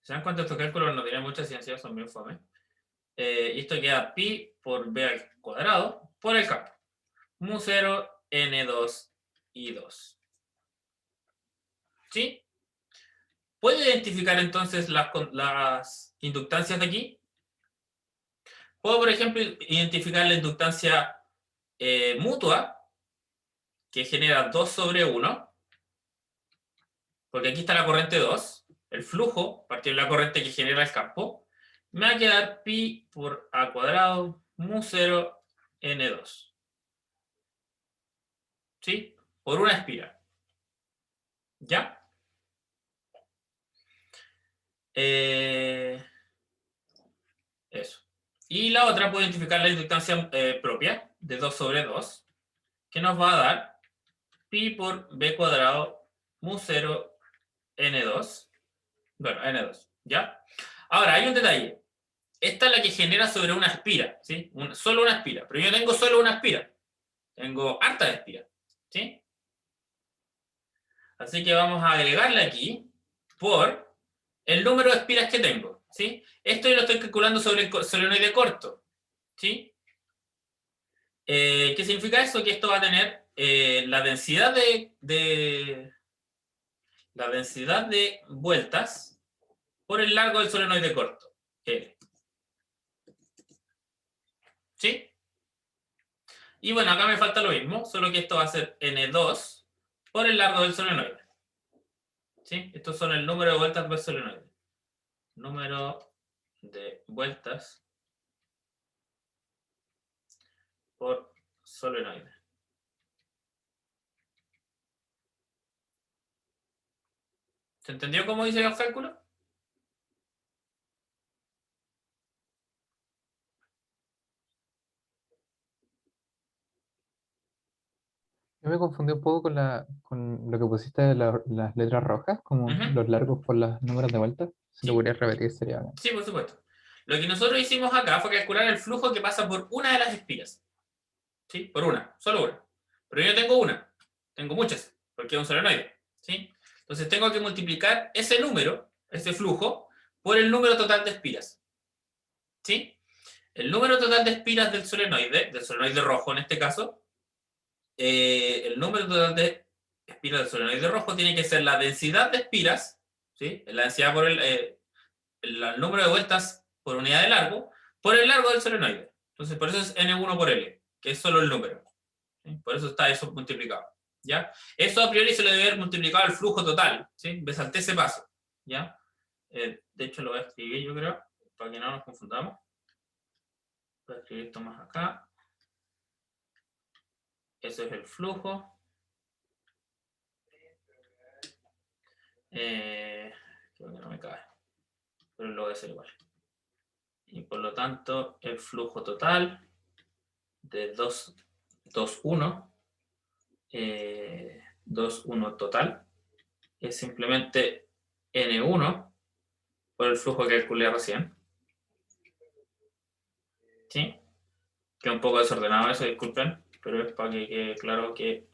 A: ¿Se dan cuenta? Estos cálculos no tienen mucha ciencia, son bien fome. Y esto queda pi por b al cuadrado por el campo. Mu 0 n2 y 2. ¿Sí? ¿Puedo identificar entonces las inductancias de aquí? Puedo, por ejemplo, identificar la inductancia mutua, que genera 2 sobre 1, porque aquí está la corriente 2, el flujo, a partir de la corriente que genera el campo, me va a quedar pi por a cuadrado mu 0 n2. ¿Sí? Por una espiral. ¿Ya? Eso. Y la otra puedo identificar la inductancia propia de 2 sobre 2, que nos va a dar pi por b cuadrado mu 0 n2. Bueno, n2, ¿ya? Ahora, hay un detalle. Esta es la que genera sobre una espira, ¿sí? Solo una espira. Pero yo tengo solo una espira. Tengo harta de espira, ¿sí? Así que vamos a agregarle aquí por el número de espiras que tengo, ¿sí? Esto yo lo estoy calculando sobre el solenoide corto, ¿sí? ¿Qué significa eso? Que esto va a tener la densidad de vueltas por el largo del solenoide corto, L. ¿Sí? Y bueno, acá me falta lo mismo, solo que esto va a ser N2 por el largo del solenoide. ¿Sí? Estos son el número de vueltas por solenoide. Número de vueltas por solenoide. ¿Se entendió cómo dice el cálculo?
F: Yo me confundí un poco con lo que pusiste de las letras rojas, como
A: Ujú.
F: los largos por los números de vuelta. Si lo
A: Sí.
F: pudieras repetir sería bacán.
A: Sí, por supuesto. Lo que nosotros hicimos acá fue calcular el flujo que pasa por una de las espiras. ¿Sí? Por una, solo una. Pero yo tengo una, tengo muchas, porque es un solenoide. ¿Sí? Entonces tengo que multiplicar ese número, ese flujo, por el número total de espiras. ¿Sí? El número total de espiras del solenoide rojo en este caso, el número total de espiras del solenoide rojo tiene que ser la densidad de espiras, ¿sí? La densidad por el número de vueltas por unidad de largo, por el largo del solenoide. Entonces, por eso es N1 por L, que es solo el número. ¿Sí? Por eso está eso multiplicado. ¿Ya? Eso a priori se le debe haber multiplicado al flujo total. ¿Sí? Me salté ese paso. ¿Ya? De hecho, lo voy a escribir, yo creo, para que no nos confundamos. Voy a escribir esto más acá. Ese es el flujo. Creo que no me cabe, pero lo voy a hacer igual. Y por lo tanto, el flujo total de 2, 1, 2, 1 total, es simplemente N1 por el flujo que calculé recién. ¿Sí? Queda un poco desordenado eso, disculpen, pero es para que quede claro que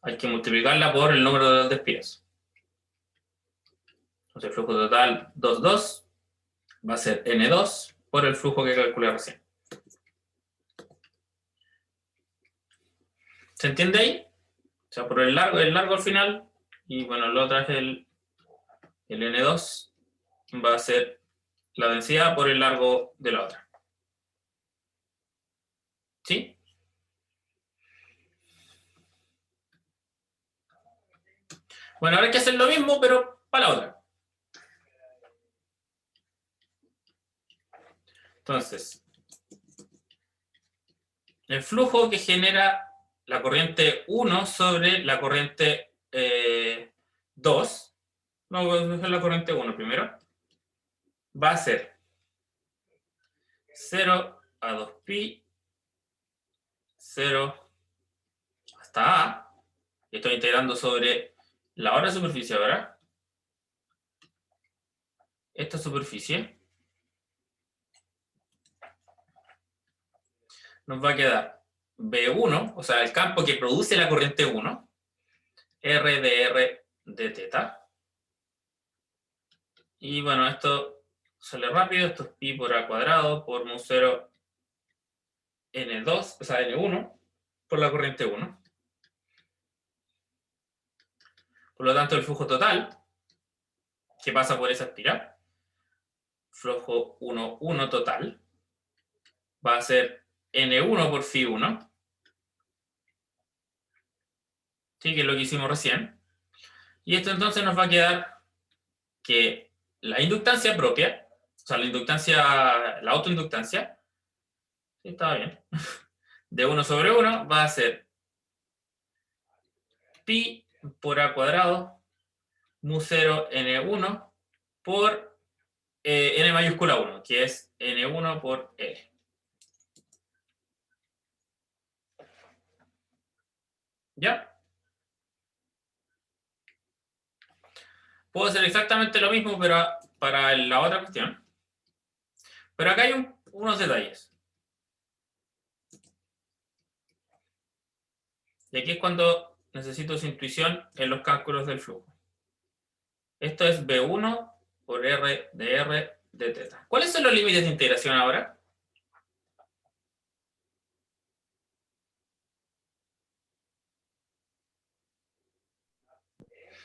A: hay que multiplicarla por el número de espiras. Entonces el flujo total 2, 2 va a ser N2 por el flujo que calculé recién. ¿Se entiende ahí? O sea, por el largo al final, y bueno, lo otro es el N2, va a ser la densidad por el largo de la otra. ¿Sí? Bueno, ahora hay que hacer lo mismo, pero para la otra. Entonces, el flujo que genera la corriente 1 sobre la corriente 2, no, voy a dejar la corriente 1 primero, va a ser 0 a 2pi, 0 hasta A, y estoy integrando sobre la otra superficie ahora, esta superficie, nos va a quedar B1, o sea, el campo que produce la corriente 1, R de R de teta. Y bueno, esto sale rápido, esto es pi por A cuadrado por mu 0 N2, o sea, N1, por la corriente 1. Por lo tanto, el flujo total, que pasa por esa espiral, flujo 1,1 total, va a ser N1 por Φ1, ¿sí? Que es lo que hicimos recién. Y esto entonces nos va a quedar que la inductancia propia, o sea, la autoinductancia, sí, estaba bien, de 1 sobre 1 va a ser pi por A cuadrado mu 0 N1 por N mayúscula 1, que es N1 por L. ¿Ya? Puedo hacer exactamente lo mismo, pero para la otra cuestión. Pero acá hay unos detalles. Y aquí es cuando necesito su intuición en los cálculos del flujo. Esto es B1 por R de teta. ¿Cuáles son los límites de integración ahora?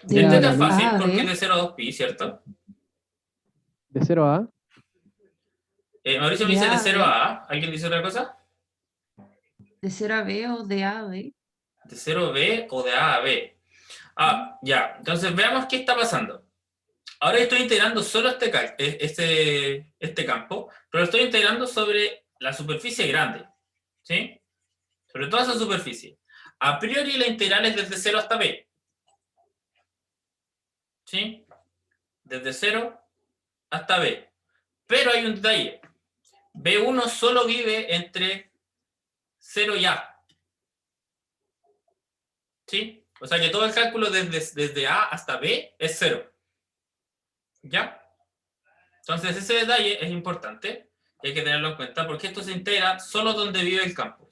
A: De
C: Ya,
A: teta es
C: la
A: fácil
G: A,
A: porque
G: B.
A: es de 0 a 2pi, ¿cierto?
C: de 0 a A.
A: Mauricio me
G: De
A: dice de
G: A a
A: 0
G: B.
A: a A. ¿Alguien dice otra cosa?
G: ¿De 0 a B o de A a B?
A: De 0 a B o de A a B. Ah, ya. Entonces veamos qué está pasando. Ahora estoy integrando solo este campo, pero lo estoy integrando sobre la superficie grande. ¿Sí? Sobre toda esa superficie. A priori la integral es desde 0 hasta B. ¿Sí? Desde 0 hasta B. Pero hay un detalle. B1 solo vive entre 0 y A. ¿Sí? O sea que todo el cálculo desde A hasta B es 0. ¿Ya? Entonces ese detalle es importante. Hay que tenerlo en cuenta porque esto se integra solo donde vive el campo.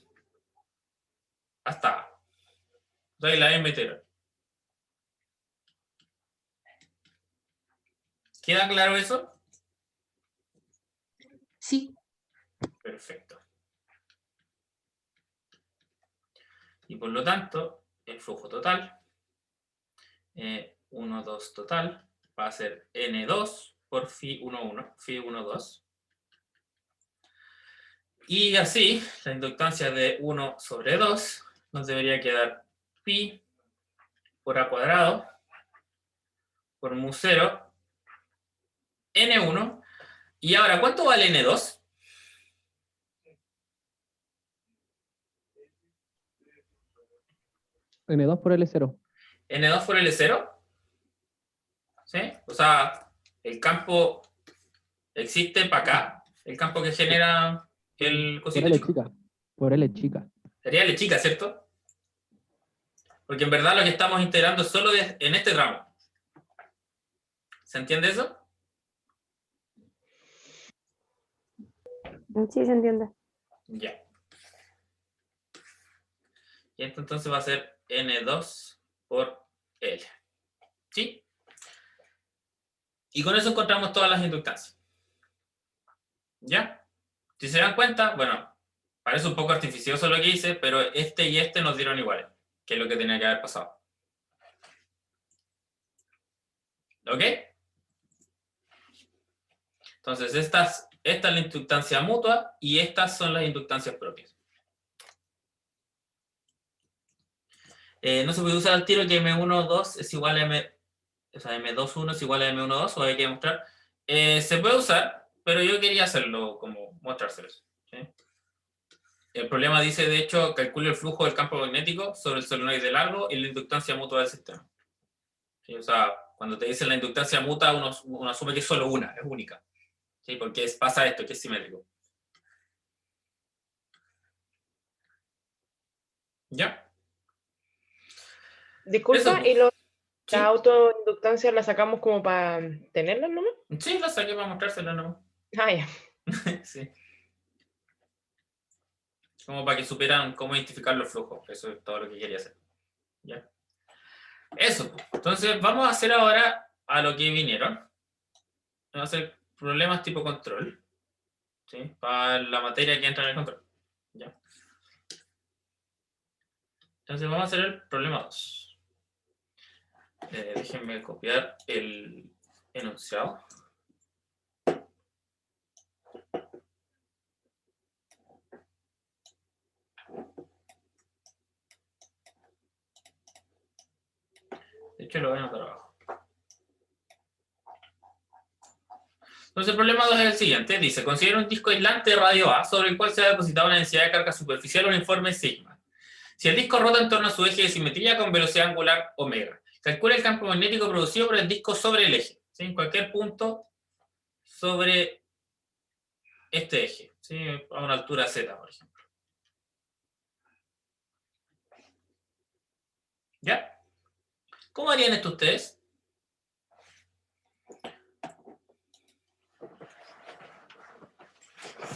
A: Hasta A. O sea, la M integral. ¿Queda claro eso?
G: Sí.
A: Perfecto. Y por lo tanto, el flujo total, 1, 2 total, va a ser N2 por Φ1, Φ1,2. Y así, la inductancia de 1 sobre 2 nos debería quedar pi por A cuadrado por mu 0 N1. Y ahora, ¿cuánto vale N2?
C: N2 por L0.
A: N2 por L0. ¿Sí? O sea, el campo existe para acá. El campo que genera el
C: Por
A: cosito
C: L
A: chico.
C: chica. Por L chica.
A: Sería L chica, ¿cierto? Porque en verdad lo que estamos integrando es solo en este tramo. ¿Se entiende eso?
H: Sí, se entiende.
A: Ya. Y esto entonces va a ser N2 por L. ¿Sí? Y con eso encontramos todas las inductancias. ¿Ya? Si se dan cuenta, bueno, parece un poco artificioso lo que hice, pero este y este nos dieron iguales, que es lo que tenía que haber pasado. ¿Ok? Entonces, esta es la inductancia mutua y estas son las inductancias propias. No se puede usar al tiro que M1,2 es igual a o sea, M2,1 es igual a M1,2 o hay que demostrar. Se puede usar, pero yo quería hacerlo como mostrárselos. ¿Sí? El problema dice, de hecho, calcule el flujo del campo magnético sobre el solenoide largo y la inductancia mutua del sistema. ¿Sí? O sea, cuando te dicen la inductancia mutua, uno asume que es solo una, es única. ¿Sí? Porque pasa esto, que es simétrico. ¿Ya?
D: Disculpa,
A: Eso,
D: ¿y
A: ¿sí?
D: la autoinductancia la sacamos como para tenerla nomás?
A: Sí, lo saqué para mostrárselo, ¿no?
D: Ah, ya.
A: Sí. Como para que supieran cómo identificar los flujos. Eso es todo lo que quería hacer. ¿Ya? Eso. Entonces, vamos a hacer ahora a lo que vinieron. Vamos a hacer problemas tipo control. ¿Sí? Para la materia que entra en el control. ¿Ya? Entonces, vamos a hacer el problema 2. Déjenme copiar el enunciado. De hecho, lo voy a anotar abajo. Entonces, el problema 2 es el siguiente. Dice, considera un disco aislante de radio A sobre el cual se ha depositado una densidad de carga superficial uniforme sigma. Si el disco rota en torno a su eje de simetría con velocidad angular omega, calcula el campo magnético producido por el disco sobre el eje, ¿sí? En cualquier punto sobre este eje, ¿sí? A una altura z, por ejemplo. ¿Ya? ¿Cómo harían esto ustedes?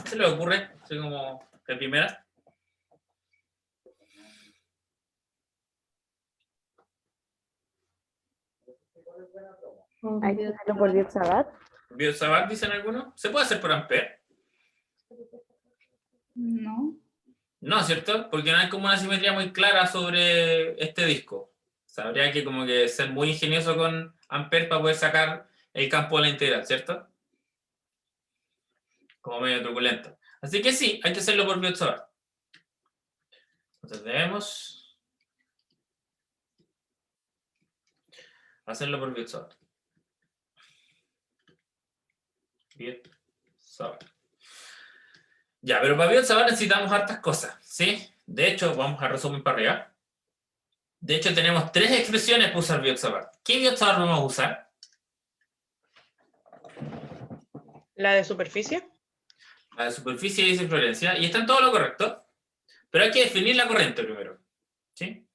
A: ¿Qué se les ocurre? Así como de primera.
H: Hay que hacerlo por Biot-Savart.
A: ¿Biot-Savart dicen algunos? ¿Se puede hacer por Ampere?
B: No.
A: No, ¿cierto? Porque no hay como una simetría muy clara sobre este disco. O sea, habría que como que ser muy ingenioso con Ampere para poder sacar el campo de la integral, ¿cierto? Como medio truculento. Así que sí, hay que hacerlo por Biot-Savart. Entonces debemos hacerlo por Biot-Savart. Biot-Savart. Ya, pero para Biot-Savart necesitamos hartas cosas, ¿sí? De hecho, vamos a resumir para arriba. De hecho, tenemos 3 expresiones para usar Biot-Savart. ¿Qué Biot-Savart vamos a usar?
D: ¿La de superficie?
A: La de superficie y circunferencia. Y está en todo lo correcto. Pero hay que definir la corriente primero. ¿Sí?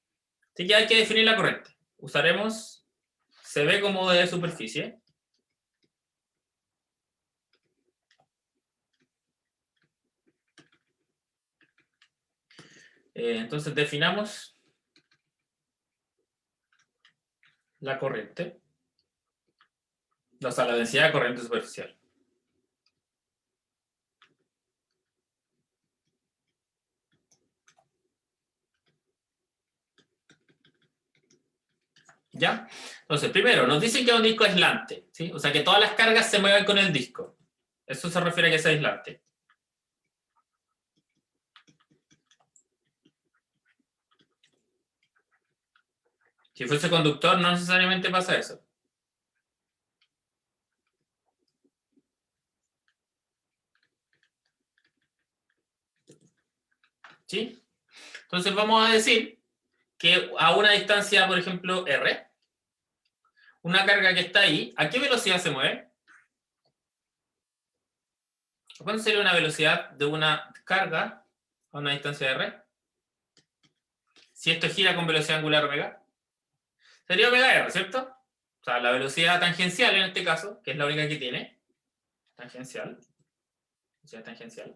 A: Así que hay que definir la corriente. Usaremos CB como de superficie. Entonces definamos la corriente. O sea, la densidad de corriente superficial. ¿Ya? Entonces, primero, nos dicen que es un disco aislante, ¿sí? O sea, que todas las cargas se mueven con el disco. Eso se refiere a que es aislante. Si fuese conductor, no necesariamente pasa eso. ¿Sí? Entonces vamos a decir que a una distancia, por ejemplo, r, una carga que está ahí, ¿a qué velocidad se mueve? ¿Cuánto sería una velocidad de una carga a una distancia r? Si esto gira con velocidad angular omega. Sería omega r, ¿cierto? O sea, la velocidad tangencial en este caso, que es la única que tiene, tangencial, velocidad tangencial,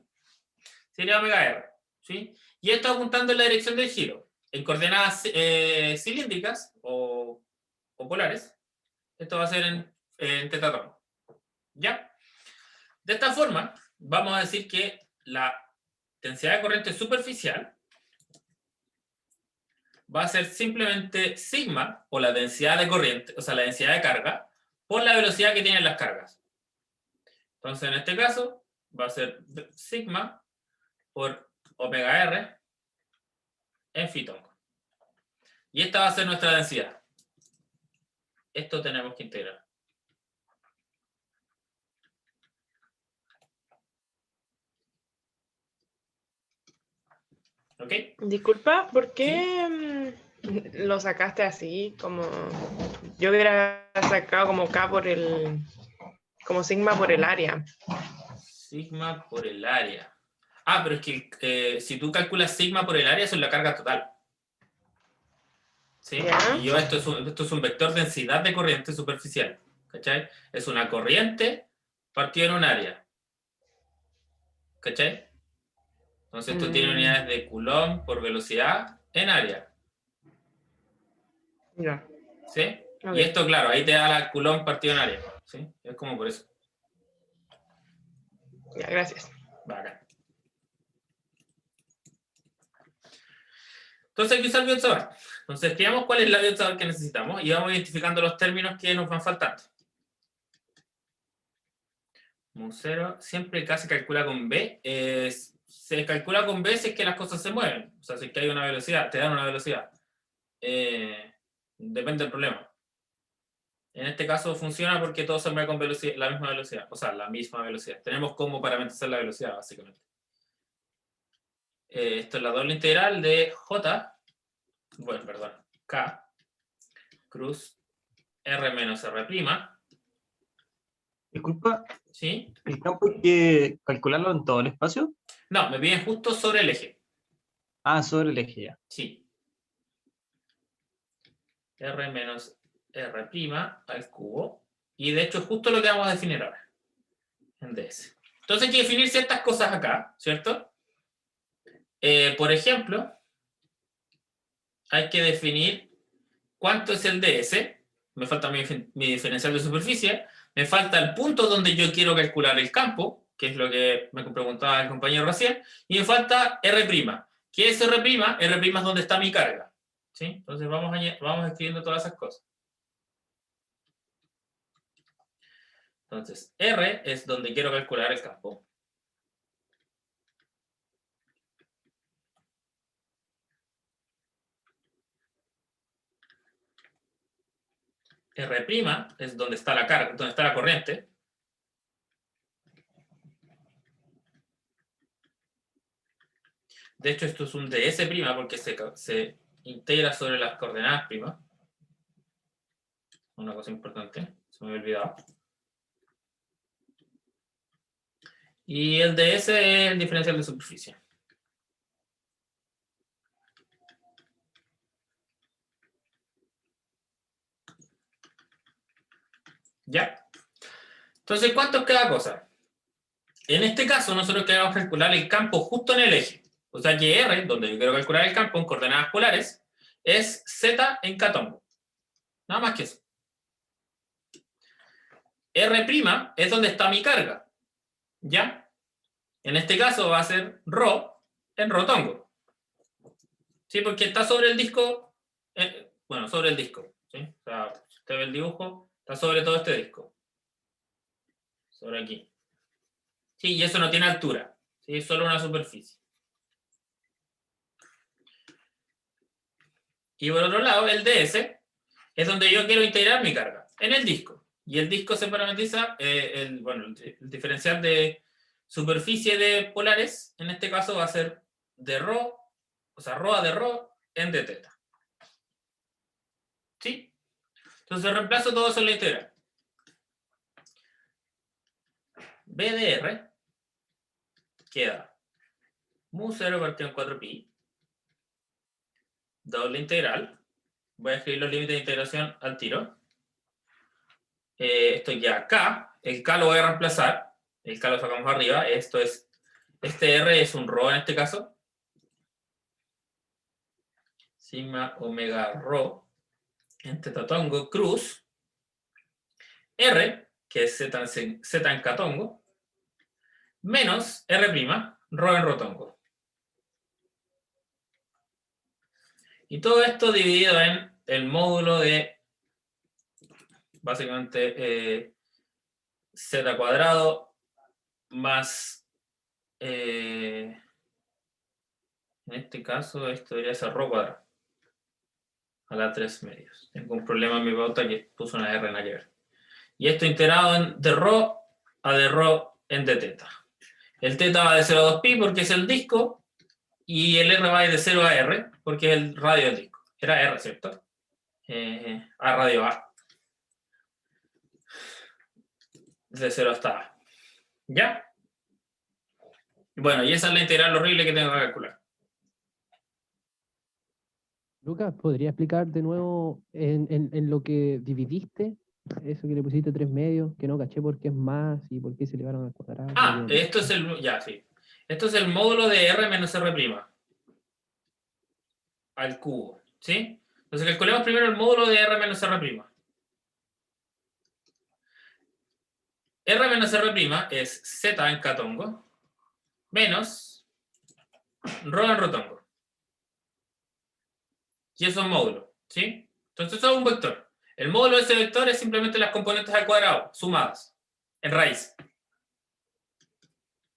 A: sería omega r, ¿sí? Y esto apuntando en la dirección del giro. En coordenadas cilíndricas o polares, esto va a ser en tetatón. ¿Ya? De esta forma, vamos a decir que la densidad de corriente superficial va a ser simplemente sigma, o la densidad de corriente, o sea, la densidad de carga, por la velocidad que tienen las cargas. Entonces, en este caso, va a ser sigma por omega R en phi tongo. Y esta va a ser nuestra densidad. Esto tenemos que integrar. ¿Ok?
D: Disculpa, ¿por qué lo sacaste así? Como yo hubiera sacado como K por el, como sigma por el área.
A: Sigma por el área. Ah, pero es que si tú calculas sigma por el área, eso es la carga total. ¿Sí?
D: Ya.
A: Y yo esto es un vector densidad de corriente superficial. ¿Cachai? Es una corriente partida en un área. ¿Cachai? Entonces esto tiene unidades de Coulomb por velocidad en área.
D: Ya.
A: ¿Sí?
D: Ok.
A: Y esto, claro, ahí te da la Coulomb partido en área. ¿Sí? Es como por eso.
D: Ya, gracias.
A: Bacán. Entonces hay que usar Biot-Savart. Entonces escribamos cuál es la Biot-Savart que necesitamos y vamos identificando los términos que nos van faltando. Mu0 siempre casi calcula con B. Se calcula con B si es que las cosas se mueven. O sea, si es que hay una velocidad, te dan una velocidad. Depende del problema. En este caso funciona porque todo se mueve con velocidad, la misma velocidad. O sea, la misma velocidad. Tenemos cómo parametrizar la velocidad, básicamente. Esto es la doble integral de J, bueno, perdón, K, cruz R menos R'.
E: Disculpa,
A: ¿Sí?
E: ¿el campo hay que calcularlo en todo el espacio?
A: No, me piden justo sobre el eje.
E: Ah, sobre el eje ya.
A: Sí. R menos R' al cubo. Y de hecho es justo lo que vamos a definir ahora. En ds. Entonces hay que definir ciertas cosas acá, ¿cierto? Por ejemplo, hay que definir cuánto es el ds. Me falta mi diferencial de superficie. Me falta el punto donde yo quiero calcular el campo, que es lo que me preguntaba el compañero recién. Y me falta R'. ¿Qué es R'? R' es donde está mi carga. ¿Sí? Entonces vamos escribiendo todas esas cosas. Entonces, R es donde quiero calcular el campo. R' es donde está la carga, donde está la corriente. De hecho, esto es un ds' porque se integra sobre las coordenadas primas. Una cosa importante, se me había olvidado. Y el ds es el diferencial de superficie. ¿Ya? Entonces, ¿cuánto es cada cosa? En este caso, nosotros queremos calcular el campo justo en el eje. O sea que R, donde yo quiero calcular el campo en coordenadas polares, es Z en K-tongo. Nada más que eso. R' es donde está mi carga. ¿Ya? En este caso va a ser ρ en rotongo. ¿Sí? Porque está sobre el disco, bueno, sobre el disco. ¿Sí? O sea, si usted ve el dibujo, está sobre todo este disco. Sobre aquí. Sí, y eso no tiene altura. ¿Sí? Es solo una superficie. Y por otro lado, el ds es donde yo quiero integrar mi carga, en el disco. Y el disco se parametriza, el diferencial de superficie de polares, en este caso va a ser de ρ, o sea, ρ de ρ en d teta. ¿Sí? Entonces reemplazo todo eso en la integral. B de R queda mu0 partido en 4pi, doble integral. Voy a escribir los límites de integración al tiro. Esto ya K, el K lo voy a reemplazar, el K lo sacamos arriba, esto es, este R es un ρ en este caso, sigma omega ρ en tetatongo cruz, R, que es Z en K-tongo, menos R', ρ en rotongo. Y todo esto dividido en el módulo de, básicamente, Z cuadrado más, en este caso, esto debería ser rho cuadrado a la 3 medios. Tengo un problema en mi pauta que puso una R en la que ver. Y esto integrado de rho a de rho en d teta. El teta va de 0 a 2pi porque es el disco, y el R va de 0 a R porque es el radio del disco. Era R, ¿cierto? A radio A. De 0 hasta A. ¿Ya? Bueno, y esa es la integral horrible que tengo que calcular.
C: Lucas, ¿podría explicar de nuevo en lo que dividiste? Eso que le pusiste 3 medios, que no caché por qué es más y por qué se elevaron al cuadrado.
A: Ah, esto es el... Ya, sí. Esto es el módulo de R menos R' al cubo, ¿sí? Entonces calculemos primero el módulo de R menos R'. R menos R' es Z en catongo menos rho en rotongo. Y eso es módulo, ¿sí? Entonces eso es un vector. El módulo de ese vector es simplemente las componentes al cuadrado, sumadas, en raíz.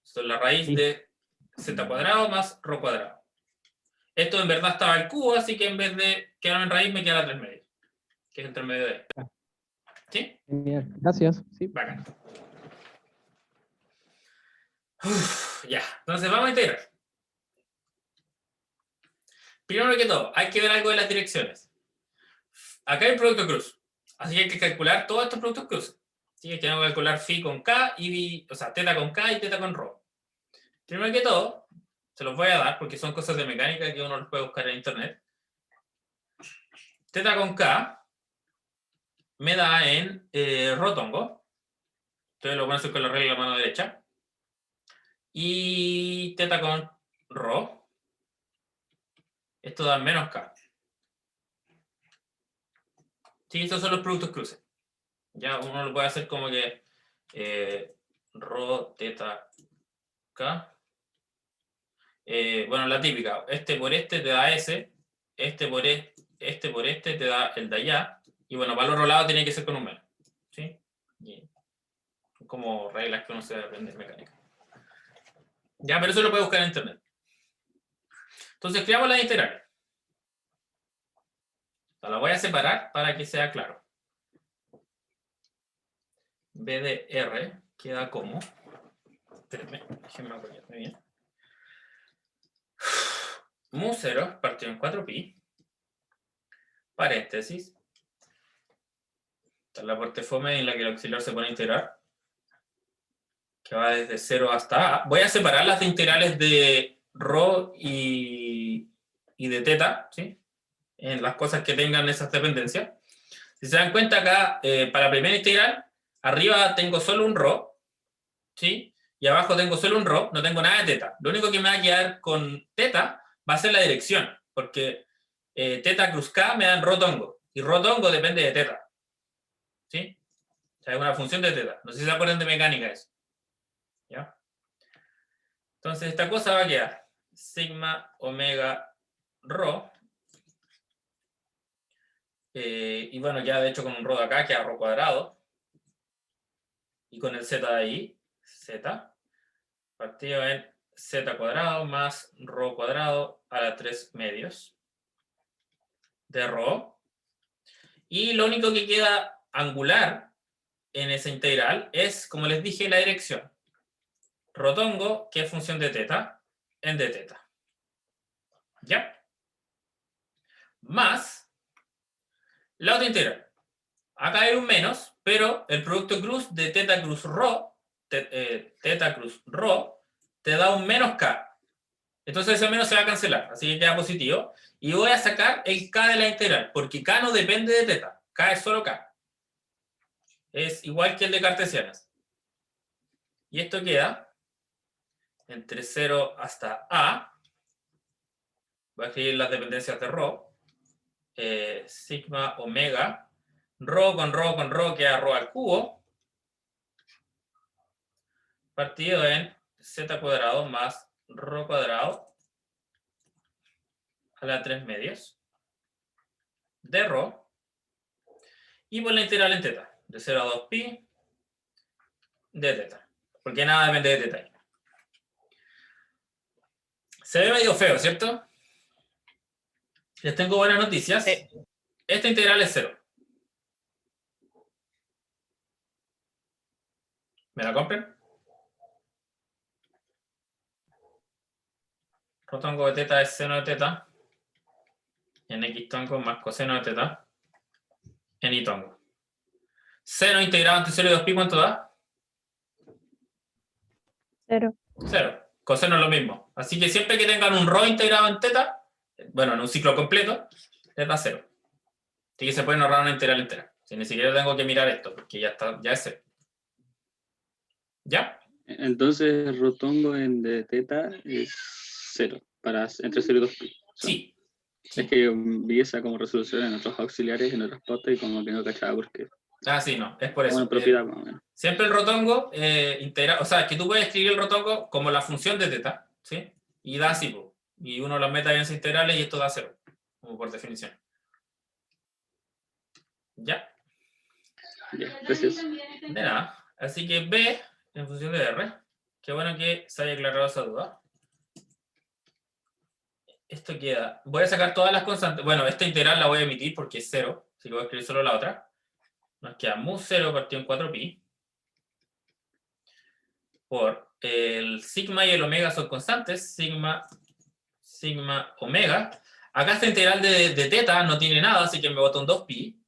A: Esto es la raíz de Z cuadrado más rho cuadrado. Esto en verdad estaba al cubo, así que en vez de quedarme en raíz me queda la 3 medios, que es entre medio de ahí. ¿Sí?
C: Genial, gracias. Sí.
A: Bacán. Ya, entonces vamos a integrar. Primero que todo, hay que ver algo de las direcciones. Acá hay un producto cruz, así que hay que calcular todos estos productos cruz. Así que tengo que calcular phi con k, o sea, teta con k y teta con rho. Primero que todo, se los voy a dar porque son cosas de mecánica que uno los puede buscar en internet. Teta con k me da en rotongo. Entonces lo voy a hacer con la regla de la mano derecha. Y teta con rho. Esto da menos k. Sí, estos son los productos cruces. Ya uno lo puede hacer como que rho teta k. Bueno, la típica. Este por este te da S. Este por este te da el de allá. Y bueno, para el otro lado tiene que ser con un menos. ¿Sí? Y son como reglas que uno se aprende en mecánica. Ya, pero eso lo puede buscar en internet. Entonces creamos las integrales. La voy a separar para que sea claro. B de R queda como... Espérenme, déjenme apoyarme bien. Mu 0 partido en 4pi. Paréntesis. Esta es la parte fome en la que el auxiliar se pone a integrar. Que va desde 0 hasta A. Voy a separar las integrales de rho y de teta, ¿sí? En las cosas que tengan esas dependencias. Si se dan cuenta acá, para la primera integral, arriba tengo solo un rho, ¿sí? Y abajo tengo solo un rho, no tengo nada de teta. Lo único que me va a quedar con teta va a ser la dirección, porque teta cruz k me dan rotongo, y rotongo depende de teta, ¿sí? O sea, es una función de teta. No sé si se acuerdan de mecánica eso. ¿Ya? Entonces esta cosa va a quedar sigma omega rho. Y bueno, ya de hecho con un rho de acá queda rho cuadrado. Y con el z de ahí, z, partido en z cuadrado más rho cuadrado a la 3 medios de rho. Y lo único que queda angular en esa integral es, como les dije, la dirección. Rotongo, que es función de teta, en d teta. ¿Ya? Más la otra integral. Acá hay un menos, pero el producto cruz de teta cruz rho, teta cruz rho, te da un menos k. Entonces ese menos se va a cancelar, así que queda positivo. Y voy a sacar el k de la integral, porque k no depende de teta. K es solo k. Es igual que el de cartesianas. Y esto queda entre 0 hasta a. Voy a escribir las dependencias de rho. Sigma omega. Rho con rho queda rho al cubo. Partido en z cuadrado más rho cuadrado a la 3 medios de rho. Y por la integral en teta. De 0 a 2pi de teta. porque nada depende de teta. Se ve medio feo, ¿cierto? Les tengo buenas noticias. Esta integral es 0. ¿Me la compren? Rotongo de teta es seno de teta en x tongo más coseno de teta en y tongo. Seno integrado entre 0 y 2pi, ¿cuánto da?
H: 0.
A: 0. Coseno es lo mismo. Así que siempre que tengan un ρ integrado en teta, bueno, en un ciclo completo, les da 0. Así que se pueden ahorrar una integral entera. Si ni siquiera tengo que mirar esto, porque ya está, ya es 0. ¿Ya?
I: Entonces el rotongo de teta es 0, entre 0 y 2pi.
A: Sí.
I: Es que yo vi esa como resolución en otros auxiliares, en otras postas, y como que no cachaba por qué.
A: Ah, sí, no, es por eso.
I: Una propiedad más o menos.
A: Siempre el rotongo integra, o sea, es que tú puedes escribir el rotongo como la función de teta, ¿sí? Y da así, po. Y uno las mete en esas integrales y esto da 0, como por definición. ¿Ya?
I: Ya, gracias.
A: De nada. Así que B en función de R. Qué bueno que se haya aclarado esa duda. Esto queda. Voy a sacar todas las constantes. Bueno, esta integral la voy a emitir porque es 0. Así que voy a escribir solo la otra. Nos queda mu 0 partido en 4pi. Por el sigma y el omega son constantes. Sigma, omega. Acá esta integral de teta no tiene nada, así que me boto un 2pi.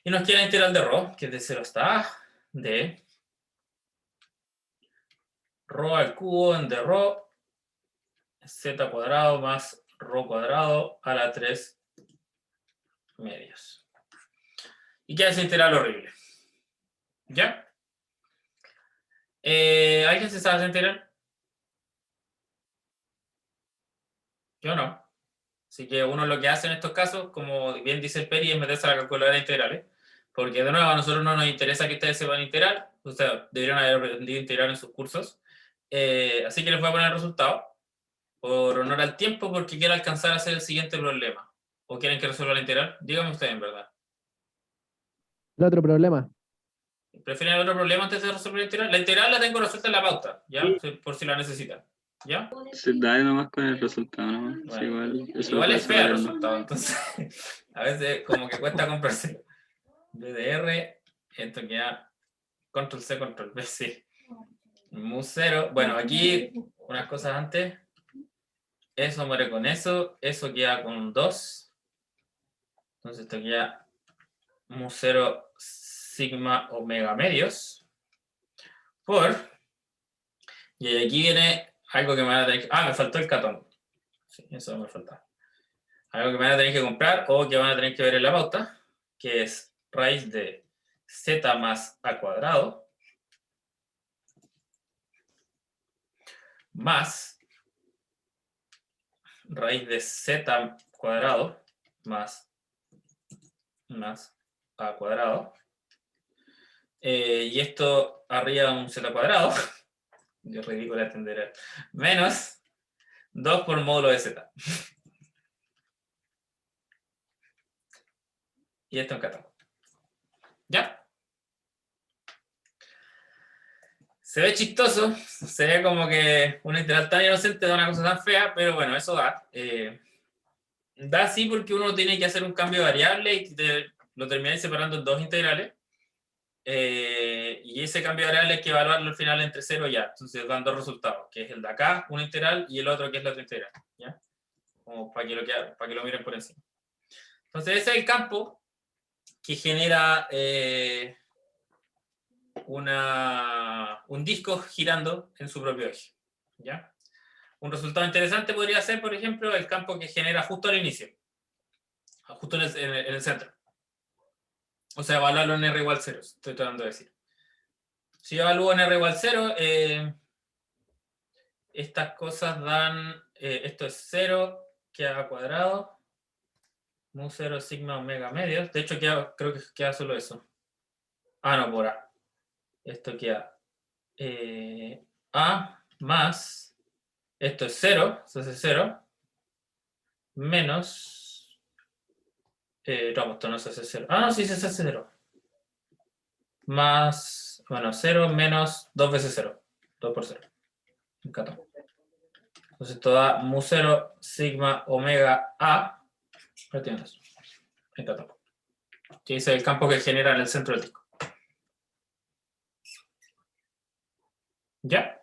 A: Y nos queda la integral de ρ, que es de 0 hasta a, de ρ al cubo en de ρ, z cuadrado más ρ cuadrado a la 3 medios. Y queda esa integral horrible. ¿Ya? ¿Alguien se sabe esa integral? Yo no. Así que uno lo que hace en estos casos, como bien dice el Peri, es meterse a la calculadora de integrales. Porque de nuevo a nosotros no nos interesa que ustedes sepan integral. O sea, deberían haber aprendido integral en sus cursos. Así que les voy a poner el resultado. Por honor al tiempo, porque quiero alcanzar a hacer el siguiente problema. ¿O quieren que resuelva la integral? Díganme ustedes, en verdad.
C: El otro problema.
A: ¿Prefieren el otro problema antes de resolver la integral? La integral la tengo resuelta en la pauta, ¿ya? Por si la necesitan. ¿Ya?
I: Se da nomás con el resultado, ¿no?
A: Bueno,
I: Sí,
A: igual es feo el
I: resultado.
A: resultado, entonces a veces como que cuesta comprarse. DDR, esto queda control C, control V, sí. Mu 0. Bueno, aquí unas cosas antes. Eso muere con eso. Eso queda con 2. Entonces esto queda mu 0 sigma omega medios. Por. Y aquí viene algo que me van a tener que. Ah, me faltó el catón. Sí, eso me falta. Algo que me van a tener que comprar o que van a tener que ver en la pauta, que es raíz de z más a cuadrado más raíz de z cuadrado más a cuadrado. Y esto arriba un z cuadrado. Yo ridículo entenderé. Menos 2 por módulo de z. Y esto en catón. ¿Ya? Se ve chistoso, se ve como que una integral tan inocente da una cosa tan fea, pero bueno, eso da. Da así porque uno tiene que hacer un cambio de variable y lo termináis separando en dos integrales. Y ese cambio de variable hay que evaluarlo al final entre 0 y a. Entonces dan dos resultados, que es el de acá, una integral, y el otro que es la otra integral. ¿Ya? Como para que lo miren por encima. Entonces ese es el campo que genera un disco girando en su propio eje. ¿Ya? Un resultado interesante podría ser, por ejemplo, el campo que genera justo al inicio, justo en el centro. O sea, evaluarlo en R igual 0, estoy tratando de decir. Si yo evalúo en R igual 0, estas cosas dan, esto es 0, queda cuadrado, mu 0 sigma omega medios. De hecho, creo que queda solo eso. Ah, no, por A. Esto queda A más, esto es 0, se hace 0, menos, no, esto no se hace 0. Ah, no, sí se hace 0. más, bueno, 0 menos 2 veces 0. 2 por 0. En catón. Entonces esto da mu 0 sigma omega A. Ahí tienes. En catón. Que es el campo que genera en el centro del disco. ¿Ya?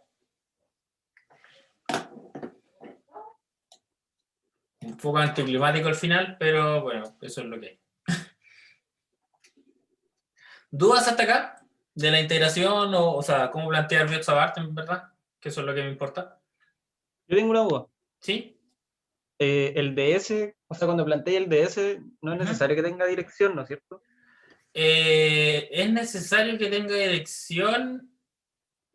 A: Un poco anticlimático al final, pero bueno, eso es lo que hay. ¿Dudas hasta acá? ¿De la integración o sea, cómo plantear Biot-Savart, en verdad? Que eso es lo que me importa.
E: Yo tengo una duda.
A: ¿Sí?
E: El DS, o sea, cuando planteé el DS, no es necesario que tenga dirección, ¿no es cierto?
A: ¿Es necesario que tenga dirección?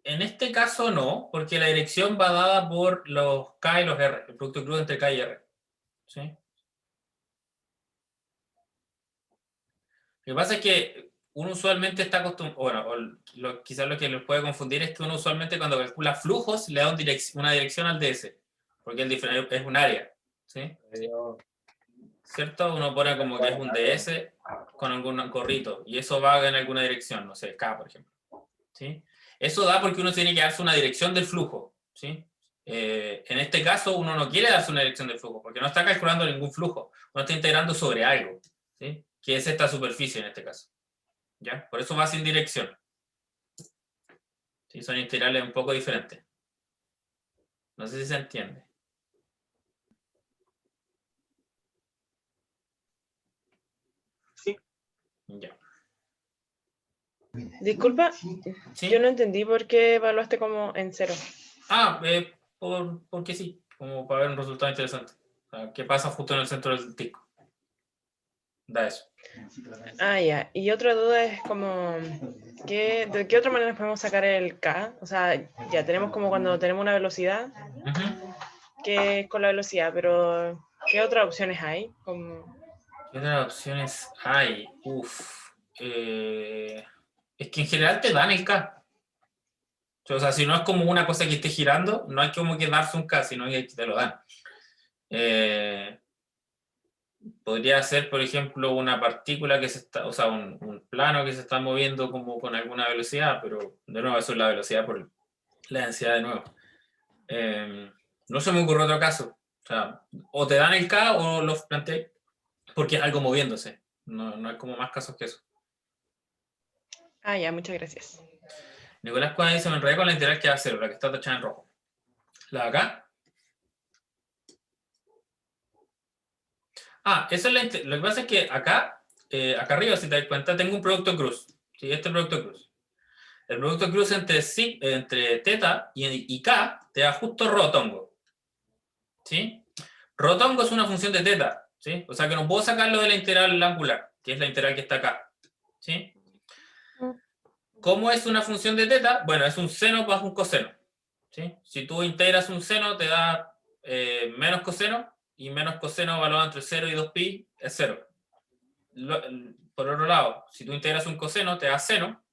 A: En este caso no, porque la dirección va dada por los K y los R, el producto crudo entre K y R. ¿Sí? Lo que pasa es que uno usualmente está acostumbrado, bueno, quizás lo que les puede confundir es que uno usualmente cuando calcula flujos le da una dirección al DS, porque es un área. ¿Sí? ¿Cierto? Uno pone como que es un DS con algún corrito, y eso va en alguna dirección, no sé, K, por ejemplo. ¿Sí? Eso da porque uno tiene que darse una dirección del flujo. ¿Sí? En este caso, uno no quiere darse una dirección del flujo, porque no está calculando ningún flujo, uno está integrando sobre algo, ¿sí? Que es esta superficie en este caso. ¿Ya? Por eso va sin dirección. ¿Sí? Son integrales un poco diferentes. No sé si se entiende.
E: Sí.
A: Ya.
D: Disculpa,
A: ¿Sí?
D: yo no entendí por qué evaluaste como en 0.
A: Porque sí, como para ver un resultado interesante. O sea, ¿qué pasa justo en el centro del disco? Da eso.
D: Ya. Y otra duda es como, ¿de qué otra manera podemos sacar el K? O sea, ya tenemos como cuando tenemos una velocidad, que es con la velocidad, pero ¿qué otras opciones hay?
A: ¿Qué otras opciones hay? Es que en general te dan el K. O sea, si no es como una cosa que esté girando, no hay como que darse un K, sino que te lo dan. Podría ser, por ejemplo, una partícula que se está, o sea, un plano que se está moviendo como con alguna velocidad, pero de nuevo eso es la velocidad por la densidad de nuevo. No se me ocurre otro caso. O sea, o te dan el K o los planteé porque es algo moviéndose. No hay como más casos que eso.
D: Ya, muchas gracias.
A: Nicolás Cuadra dice, me enredé con la integral que va a 0, la que está tachada en rojo. La de acá. Esa es lo que pasa es que acá arriba, si te das cuenta, tengo un producto cruz. ¿Sí? Este producto cruz. El producto cruz entre teta y K te da justo rotongo. ¿Sí? Rotongo es una función de teta. ¿Sí? O sea que no puedo sacarlo de la integral angular, que es la integral que está acá. ¿Sí? ¿Cómo es una función de teta? Bueno, es un seno más un coseno. ¿Sí? Si tú integras un seno, te da menos coseno, y menos coseno evaluado entre 0 y 2pi es 0. Por otro lado, si tú integras un coseno, te da seno,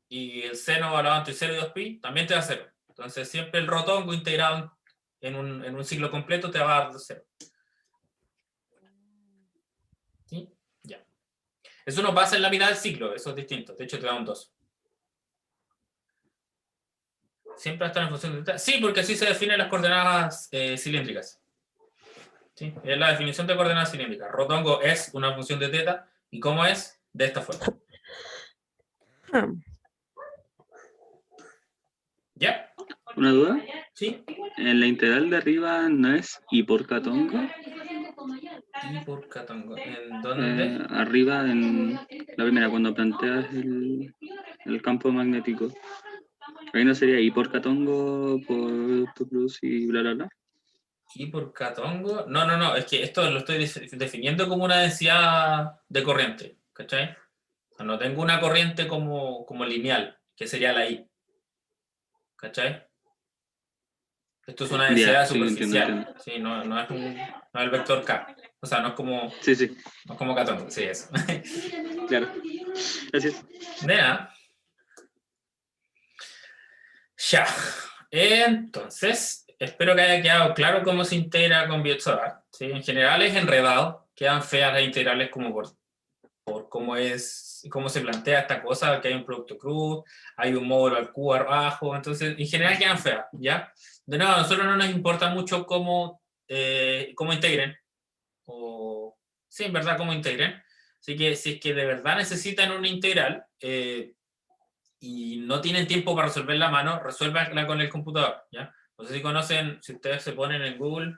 A: y el seno evaluado entre 0 y 2pi también te da 0. Entonces, siempre el rotongo integrado en un ciclo completo te va a dar 0. ¿Sí? Ya. Eso no pasa en la mitad del ciclo, eso es distinto. De hecho, te da un 2. Siempre está en función de teta. Sí, porque así se definen las coordenadas cilíndricas. ¿Sí? Es la definición de coordenadas cilíndricas. Rotongo es una función de teta. ¿Y cómo es? De esta forma. ¿Ya?
I: ¿Una duda?
A: ¿Sí?
I: En la integral de arriba no es I por Catongo.
A: ¿Y por Catongo? ¿En dónde?
I: Arriba en la primera, cuando planteas el campo magnético. Ahí no sería I por Catongo, por tu cruz y bla, bla, bla.
A: ¿Y por Catongo? No. Es que esto lo estoy definiendo como una densidad de corriente. ¿Cachai? O sea, no tengo una corriente como lineal, que sería la I. ¿Cachai? Esto es una densidad superficial.
I: Entiendo.
A: Sí, no es el vector K. O sea, no es como,
I: Sí.
A: no es como Catongo. Sí, eso.
I: Claro. Gracias.
A: De nada. Ya. Entonces, espero que haya quedado claro cómo se integra con Biot-Savart. ¿Sí? En general es enredado. Quedan feas las integrales como por cómo se plantea esta cosa, que hay un producto cruz, hay un módulo al Q abajo, entonces en general quedan feas, ¿ya? De nuevo, a nosotros no nos importa mucho cómo integren, o sí, en verdad, cómo integren. Así que si es que de verdad necesitan una integral y no tienen tiempo para resolverla a mano, resuélvanla con el computador, ¿ya? No sé si conocen, si ustedes se ponen en Google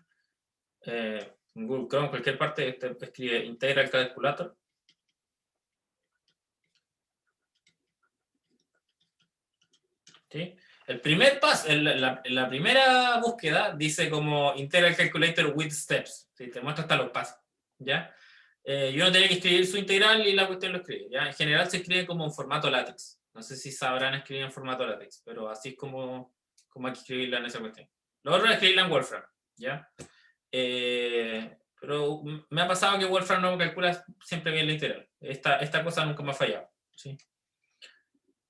A: Chrome, en cualquier parte, usted escribe Integral Calculator. ¿Sí? El primer paso, la primera búsqueda dice como Integral Calculator with Steps. ¿Sí? Te muestra hasta los pasos, ¿ya? Yo no tenía que escribir su integral y la cuestión lo escribe, ¿ya? En general se escribe como en formato látex. No sé si sabrán escribir en formato látex, pero así es como hay que escribirla en esa cuestión. Lo otro es escribirla en Wolfram, ¿ya? Pero me ha pasado que Wolfram no calcula siempre bien la integral. Esta cosa nunca me ha fallado, ¿sí?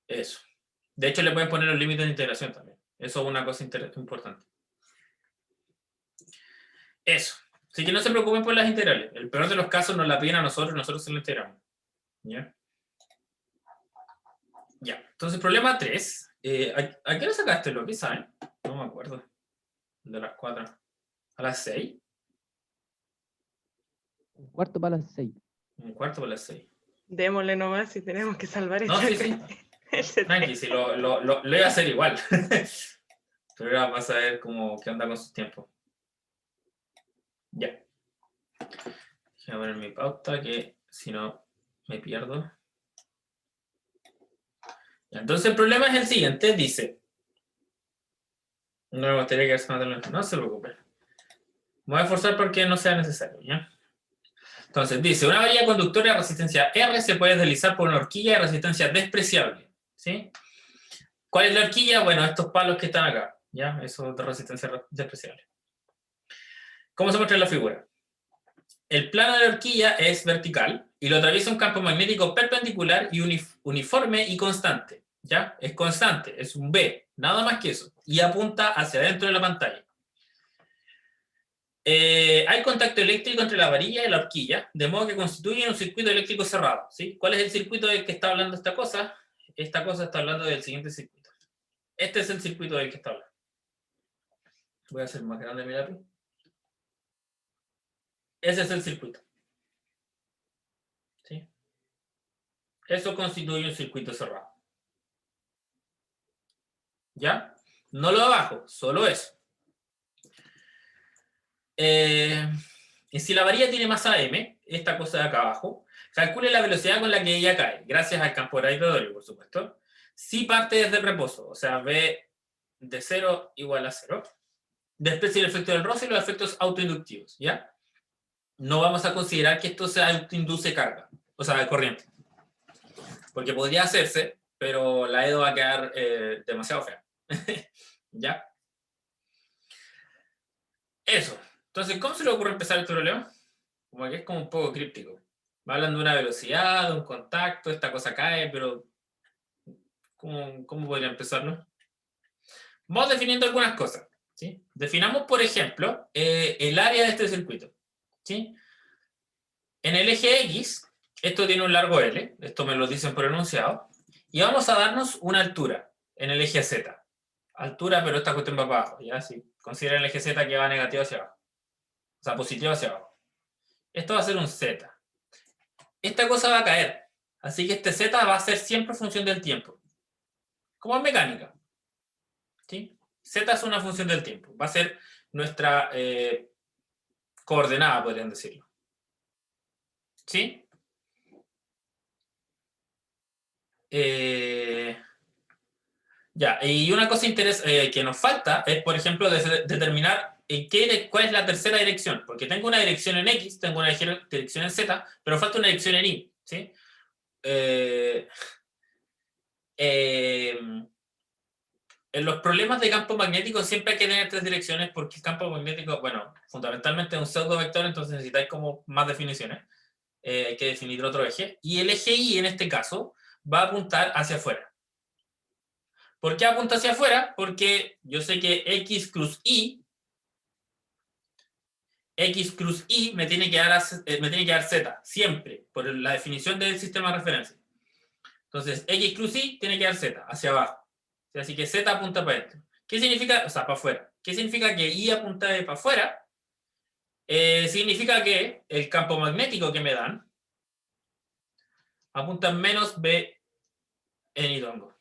A: Eso. De hecho, le pueden poner los límites de integración también. Eso es una cosa importante. Eso. Así que no se preocupen por las integrales. El peor de los casos nos la piden a nosotros se lo integramos. ¿Ya? Ya. Entonces, problema 3. ¿A qué hora sacaste lo que saben? No me acuerdo. De las 4. ¿A las 6?
C: Un cuarto para las 6.
A: Un cuarto para las 6.
D: Démosle nomás si tenemos que salvar
A: No,
D: esta
A: sí. Tranqui, si lo iba a hacer igual. Pero ahora vas a ver qué onda con sus tiempos. Ya. Voy a poner mi pauta, que si no me pierdo. Ya, entonces el problema es el siguiente, dice. No me gustaría que no se preocupe. Me voy a esforzar porque no sea necesario, ¿ya? Entonces dice, una varilla conductora de resistencia R se puede deslizar por una horquilla de resistencia despreciable. ¿Sí? ¿Cuál es la horquilla? Bueno, estos palos que están acá, ¿ya? Eso de resistencia despreciable. ¿Cómo se muestra en la figura? El plano de la horquilla es vertical y lo atraviesa un campo magnético perpendicular y uniforme y constante, ¿ya? Es constante, es un B, nada más que eso, y apunta hacia adentro de la pantalla. Hay contacto eléctrico entre la varilla y la horquilla, de modo que constituyen un circuito eléctrico cerrado, ¿sí? ¿Cuál es el circuito del que está hablando esta cosa? Esta cosa está hablando del siguiente circuito. Este es el circuito del que está hablando. Voy a hacer más grande mi lápiz. Ese es el circuito. ¿Sí? Eso constituye un circuito cerrado. ¿Ya? No lo de abajo, solo eso. Y si la varilla tiene masa m, esta cosa de acá abajo, calcule la velocidad con la que ella cae, gracias al campo gravitatorio, por supuesto. Si parte desde el reposo, o sea, V de 0 igual a 0, desprecie el efecto del roce y los efectos autoinductivos, ¿ya? No vamos a considerar que esto se autoinduce carga, o sea, corriente. Porque podría hacerse, pero la EDO va a quedar demasiado fea. ¿Ya? Eso. Entonces, ¿cómo se le ocurre empezar este problema? Como que es como un poco críptico. Va hablando de una velocidad, de un contacto, esta cosa cae, pero ¿cómo podría empezarlo? Vamos definiendo algunas cosas, ¿sí? Definamos, por ejemplo, el área de este circuito, ¿sí? En el eje X, esto tiene un largo L, esto me lo dicen por enunciado, y vamos a darnos una altura en el eje Z. Altura, pero esta cuestión va para abajo, ¿ya? Sí. Consideren el eje Z que va negativo hacia abajo. O sea, positivo hacia abajo. Esto va a ser un Z. Esta cosa va a caer. Así que este Z va a ser siempre función del tiempo. Como en mecánica. ¿Sí? Z es una función del tiempo. Va a ser nuestra coordenada, podrían decirlo. ¿Sí? Ya, y una cosa que nos falta es, por ejemplo, determinar cuál es la tercera dirección. Porque tengo una dirección en X, tengo una dirección en Z, pero falta una dirección en Y. ¿Sí? En los problemas de campo magnético siempre hay que tener tres direcciones porque el campo magnético, bueno, fundamentalmente es un pseudo-vector, entonces necesitáis como más definiciones. Hay que definir otro eje. Y el eje Y, en este caso, va a apuntar hacia afuera. ¿Por qué apunta hacia afuera? Porque yo sé que X cruz Y X cruz Y me tiene que dar Z, siempre, por la definición del sistema de referencia. Entonces, X cruz Y tiene que dar Z, hacia abajo. Así que Z apunta para adentro. ¿Qué significa? O sea, para afuera. ¿Qué significa que Y apunta para afuera? Significa que el campo magnético que me dan apunta menos B en Itongo.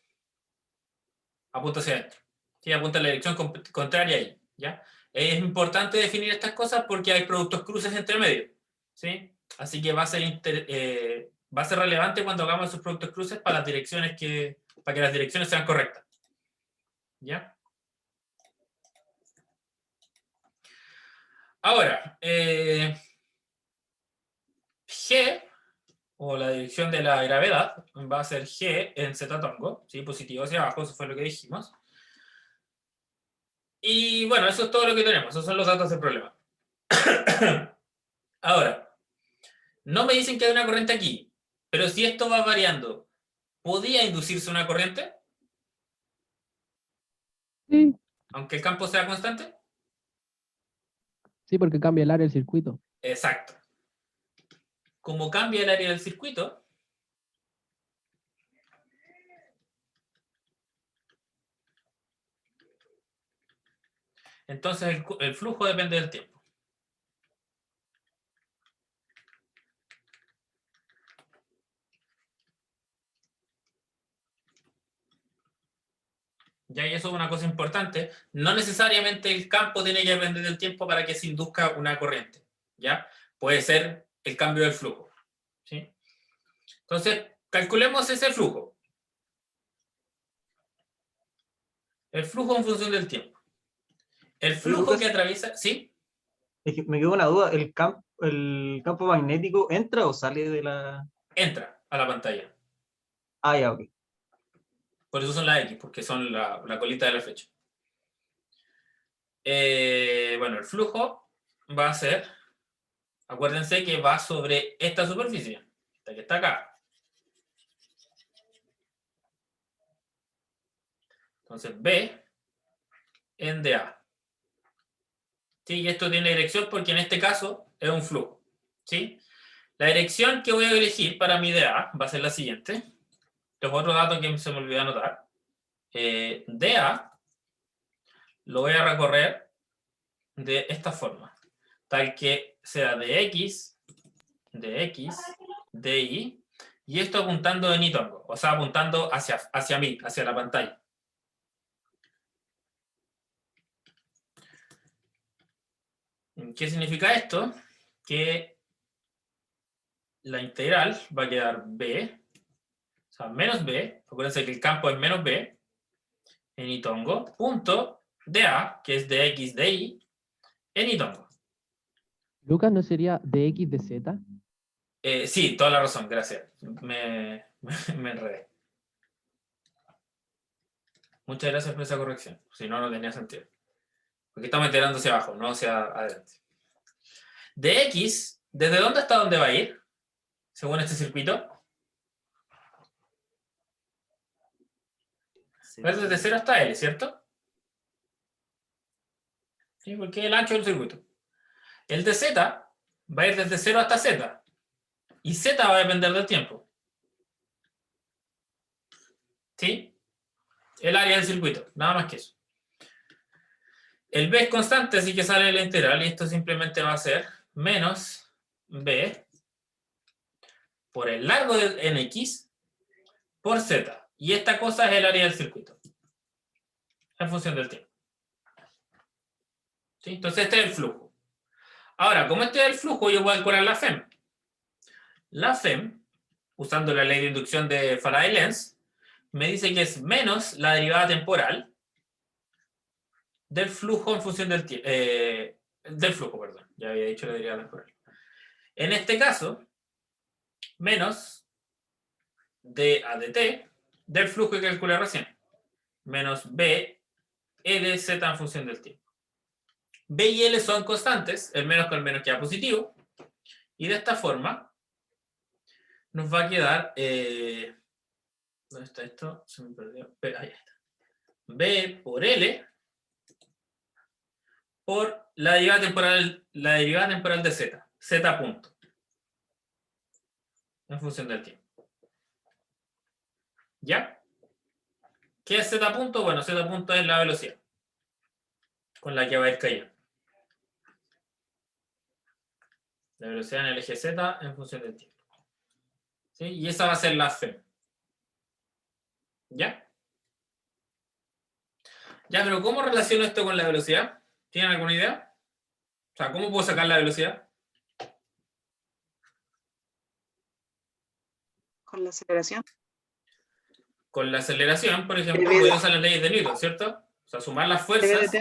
A: Apunta hacia adentro. ¿Sí? Apunta en la dirección contraria ahí. ¿Ya? Es importante definir estas cosas porque hay productos cruces entre medio. ¿Sí? Así que va a ser relevante cuando hagamos esos productos cruces para las direcciones para que las direcciones sean correctas. ¿Ya? Ahora, G, o la dirección de la gravedad, va a ser G en Z-tongo, ¿sí? Positivo hacia abajo, eso fue lo que dijimos. Y bueno, eso es todo lo que tenemos, esos son los datos del problema. Ahora, no me dicen que hay una corriente aquí, pero si esto va variando, ¿podría inducirse una corriente?
C: Sí,
A: Aunque el campo sea constante.
C: sí, porque cambia el área del circuito.
A: Exacto. Como cambia el área del circuito, entonces el flujo depende del tiempo. Ya, y eso es una cosa importante. No necesariamente el campo tiene que depender del tiempo para que se induzca una corriente. ¿Ya? Puede ser el cambio del flujo. ¿Sí? Entonces, calculemos ese flujo. El flujo en función del tiempo. El flujo
E: Lucas,
A: que atraviesa... ¿Sí?
E: me quedó una duda, ¿el campo magnético entra o sale de la...?
A: Entra a la pantalla.
E: Ah, ya, ok.
A: Por eso son las X, porque son la colita de la flecha. Bueno, el flujo va a ser... Acuérdense que va sobre esta superficie, esta que está acá. Entonces, B en DA. ¿Sí? Y esto tiene dirección porque en este caso es un flujo. ¿Sí? La dirección que voy a elegir para mi DA va a ser la siguiente. Este es otro dato que se me olvidó anotar. DA lo voy a recorrer de esta forma, tal que sea de X, de Y, y esto apuntando en Y-tongo, o sea, apuntando hacia mí, hacia la pantalla. ¿Qué significa esto? Que la integral va a quedar B, o sea, menos B, acuérdense que el campo es menos B, en Y-tongo, punto dA, que es de X de Y, en Y-tongo.
C: Lucas, ¿no sería de X de Z?
A: Sí, toda la razón, gracias. Me enredé. Muchas gracias por esa corrección. Si no, no tenía sentido. Porque estamos integrando hacia abajo, no hacia adelante. De X, ¿desde dónde hasta dónde va a ir? Según este circuito. Va desde 0 hasta L, ¿cierto? Sí, porque es el ancho del circuito. El de Z va a ir desde 0 hasta Z. Y Z va a depender del tiempo. ¿Sí? El área del circuito, nada más que eso. El B es constante, así que sale la integral, y esto simplemente va a ser menos B por el largo de NX por Z. Y esta cosa es el área del circuito, en función del tiempo. ¿Sí? Entonces este es el flujo. Ahora, como este es el flujo, yo voy a calcular la FEM. La FEM, usando la ley de inducción de Faraday-Lenz, me dice que es menos la derivada temporal del flujo en función del tiempo. Del flujo, perdón. Ya había dicho la derivada temporal. En este caso, menos dA de t del flujo que calculé recién. Menos B E de Z en función del tiempo. B y L son constantes, el menos con el menos queda positivo. Y de esta forma nos va a quedar... ¿dónde está esto? Se me perdió. Ahí está. B por L por la derivada temporal de z, z punto, en función del tiempo. ¿Ya? ¿Qué es z punto? Bueno, z punto es la velocidad con la que va a ir cayendo. La velocidad en el eje z en función del tiempo. ¿Sí? Y esa va a ser la FEM. ¿Ya? Ya, pero ¿cómo relaciono esto con la velocidad? ¿Tienen alguna idea? O sea, ¿cómo puedo sacar la velocidad?
D: Con la aceleración.
A: Con la aceleración, por ejemplo,
D: dB.
A: podría usar las leyes de Newton, ¿cierto? O sea, sumar las fuerzas.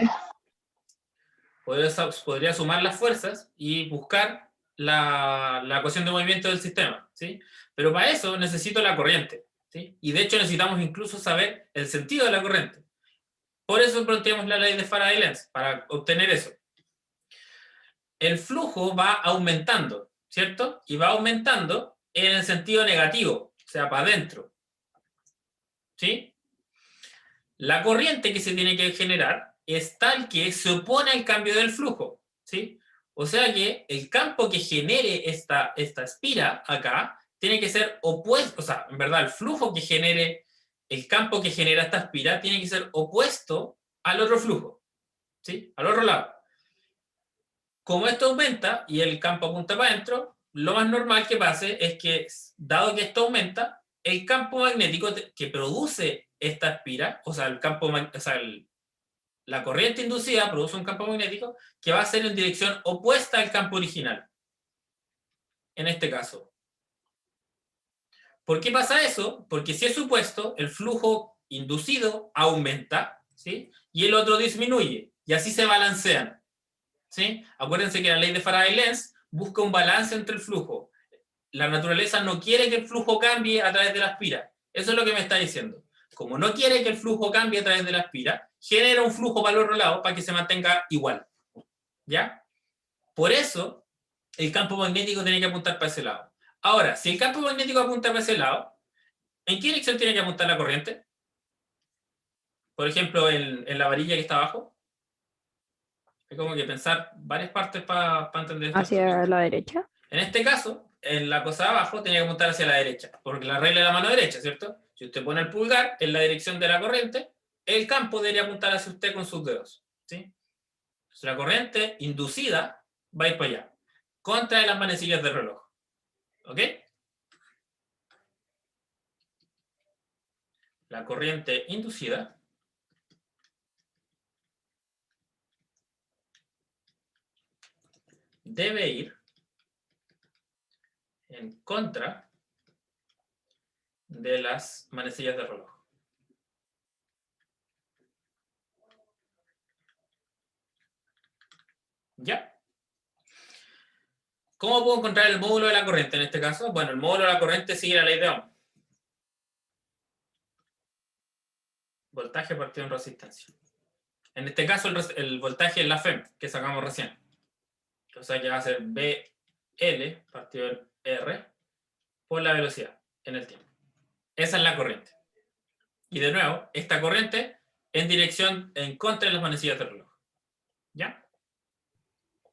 A: Podría sumar las fuerzas y buscar la ecuación de movimiento del sistema, ¿sí? Pero para eso necesito la corriente, ¿sí? Y de hecho necesitamos incluso saber el sentido de la corriente. Por eso planteamos la ley de Faraday-Lenz, para obtener eso. El flujo va aumentando, ¿cierto? Y va aumentando en el sentido negativo, o sea, para adentro. ¿Sí? La corriente que se tiene que generar es tal que se opone al cambio del flujo, ¿sí? O sea que el campo que genere esta espira acá tiene que ser opuesto, o sea, en verdad, el flujo que genere, el campo que genera esta espira tiene que ser opuesto al otro flujo, ¿sí? Al otro lado. Como esto aumenta y el campo apunta para adentro, lo más normal que pase es que, dado que esto aumenta, el campo magnético que produce esta espira, o sea, la corriente inducida produce un campo magnético que va a ser en dirección opuesta al campo original. En este caso. ¿Por qué pasa eso? Porque si es opuesto, el flujo inducido aumenta, ¿sí? Y el otro disminuye. Y así se balancean, ¿sí? Acuérdense que la ley de Faraday-Lenz busca un balance entre el flujo. La naturaleza no quiere que el flujo cambie a través de la espira. Eso es lo que me está diciendo. Como no quiere que el flujo cambie a través de la espira, genera un flujo para el otro lado para que se mantenga igual. ¿Ya? Por eso, el campo magnético tiene que apuntar para ese lado. Ahora, si el campo magnético apunta para ese lado, ¿en qué dirección tiene que apuntar la corriente? Por ejemplo, en la varilla que está abajo. Hay como que pensar varias partes para entender esto.
B: ¿Hacia la derecha?
A: En este caso, en la cosa de abajo tenía que apuntar hacia la derecha, porque la regla de la mano derecha, ¿cierto? Si usted pone el pulgar en la dirección de la corriente, el campo debería apuntar hacia usted con sus dedos, ¿sí? Entonces, la corriente inducida va a ir para allá, contra las manecillas del reloj. ¿Ok? La corriente inducida debe ir en contra de las manecillas del reloj. ¿Ya? ¿Cómo puedo encontrar el módulo de la corriente en este caso? Bueno, el módulo de la corriente sigue la ley de Ohm. Voltaje partido en resistencia. En este caso, el voltaje es la FEM, que sacamos recién. O sea que va a ser BL partido en R por la velocidad en el tiempo. Esa es la corriente. Y de nuevo, esta corriente en dirección en contra de las manecillas del reloj. ¿Ya?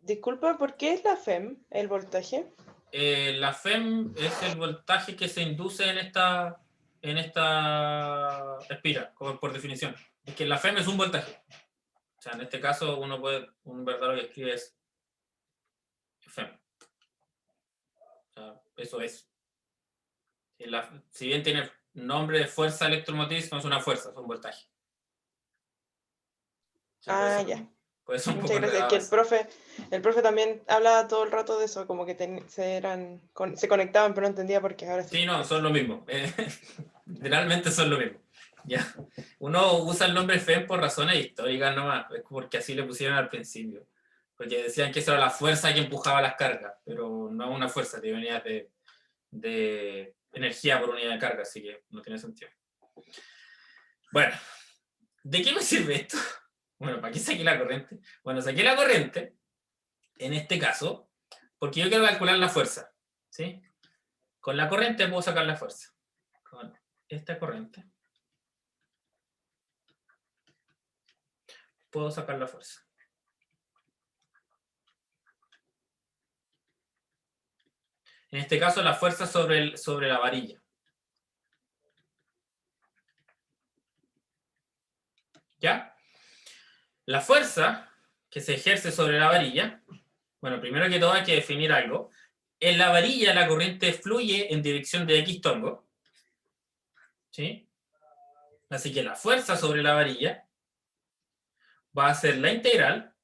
D: Disculpa, ¿por qué es la FEM, el voltaje?
A: La FEM es el voltaje que se induce en esta espira, por definición. Es que la FEM es un voltaje. O sea, en este caso, un verdadero que escribe es FEM. O sea, eso es. Si bien tiene nombre de fuerza electromotriz, no es una fuerza, es un voltaje. O sea,
D: Ya.
A: Puede ser un
D: Muchas
A: poco
D: gracias.
A: enredado.
D: Que el profe también hablaba todo el rato de eso, como que se conectaban, pero no entendía por qué. Ahora sí.
A: Sí, no, son lo mismo. Literalmente son lo mismo. Ya. Uno usa el nombre FEM por razones históricas nomás, es porque así le pusieron al principio. Porque decían que eso era la fuerza que empujaba las cargas, pero no una fuerza, que venía de energía por unidad de carga, así que no tiene sentido. Bueno, ¿de qué me sirve esto? Bueno, ¿para qué saqué la corriente? Bueno, saqué la corriente, en este caso, porque yo quiero calcular la fuerza, ¿sí? Con la corriente puedo sacar la fuerza. Con esta corriente puedo sacar la fuerza. En este caso, la fuerza sobre la varilla. ¿Ya? La fuerza que se ejerce sobre la varilla, bueno, primero que todo hay que definir algo. En la varilla la corriente fluye en dirección de X tongo. ¿Sí? Así que la fuerza sobre la varilla va a ser la integral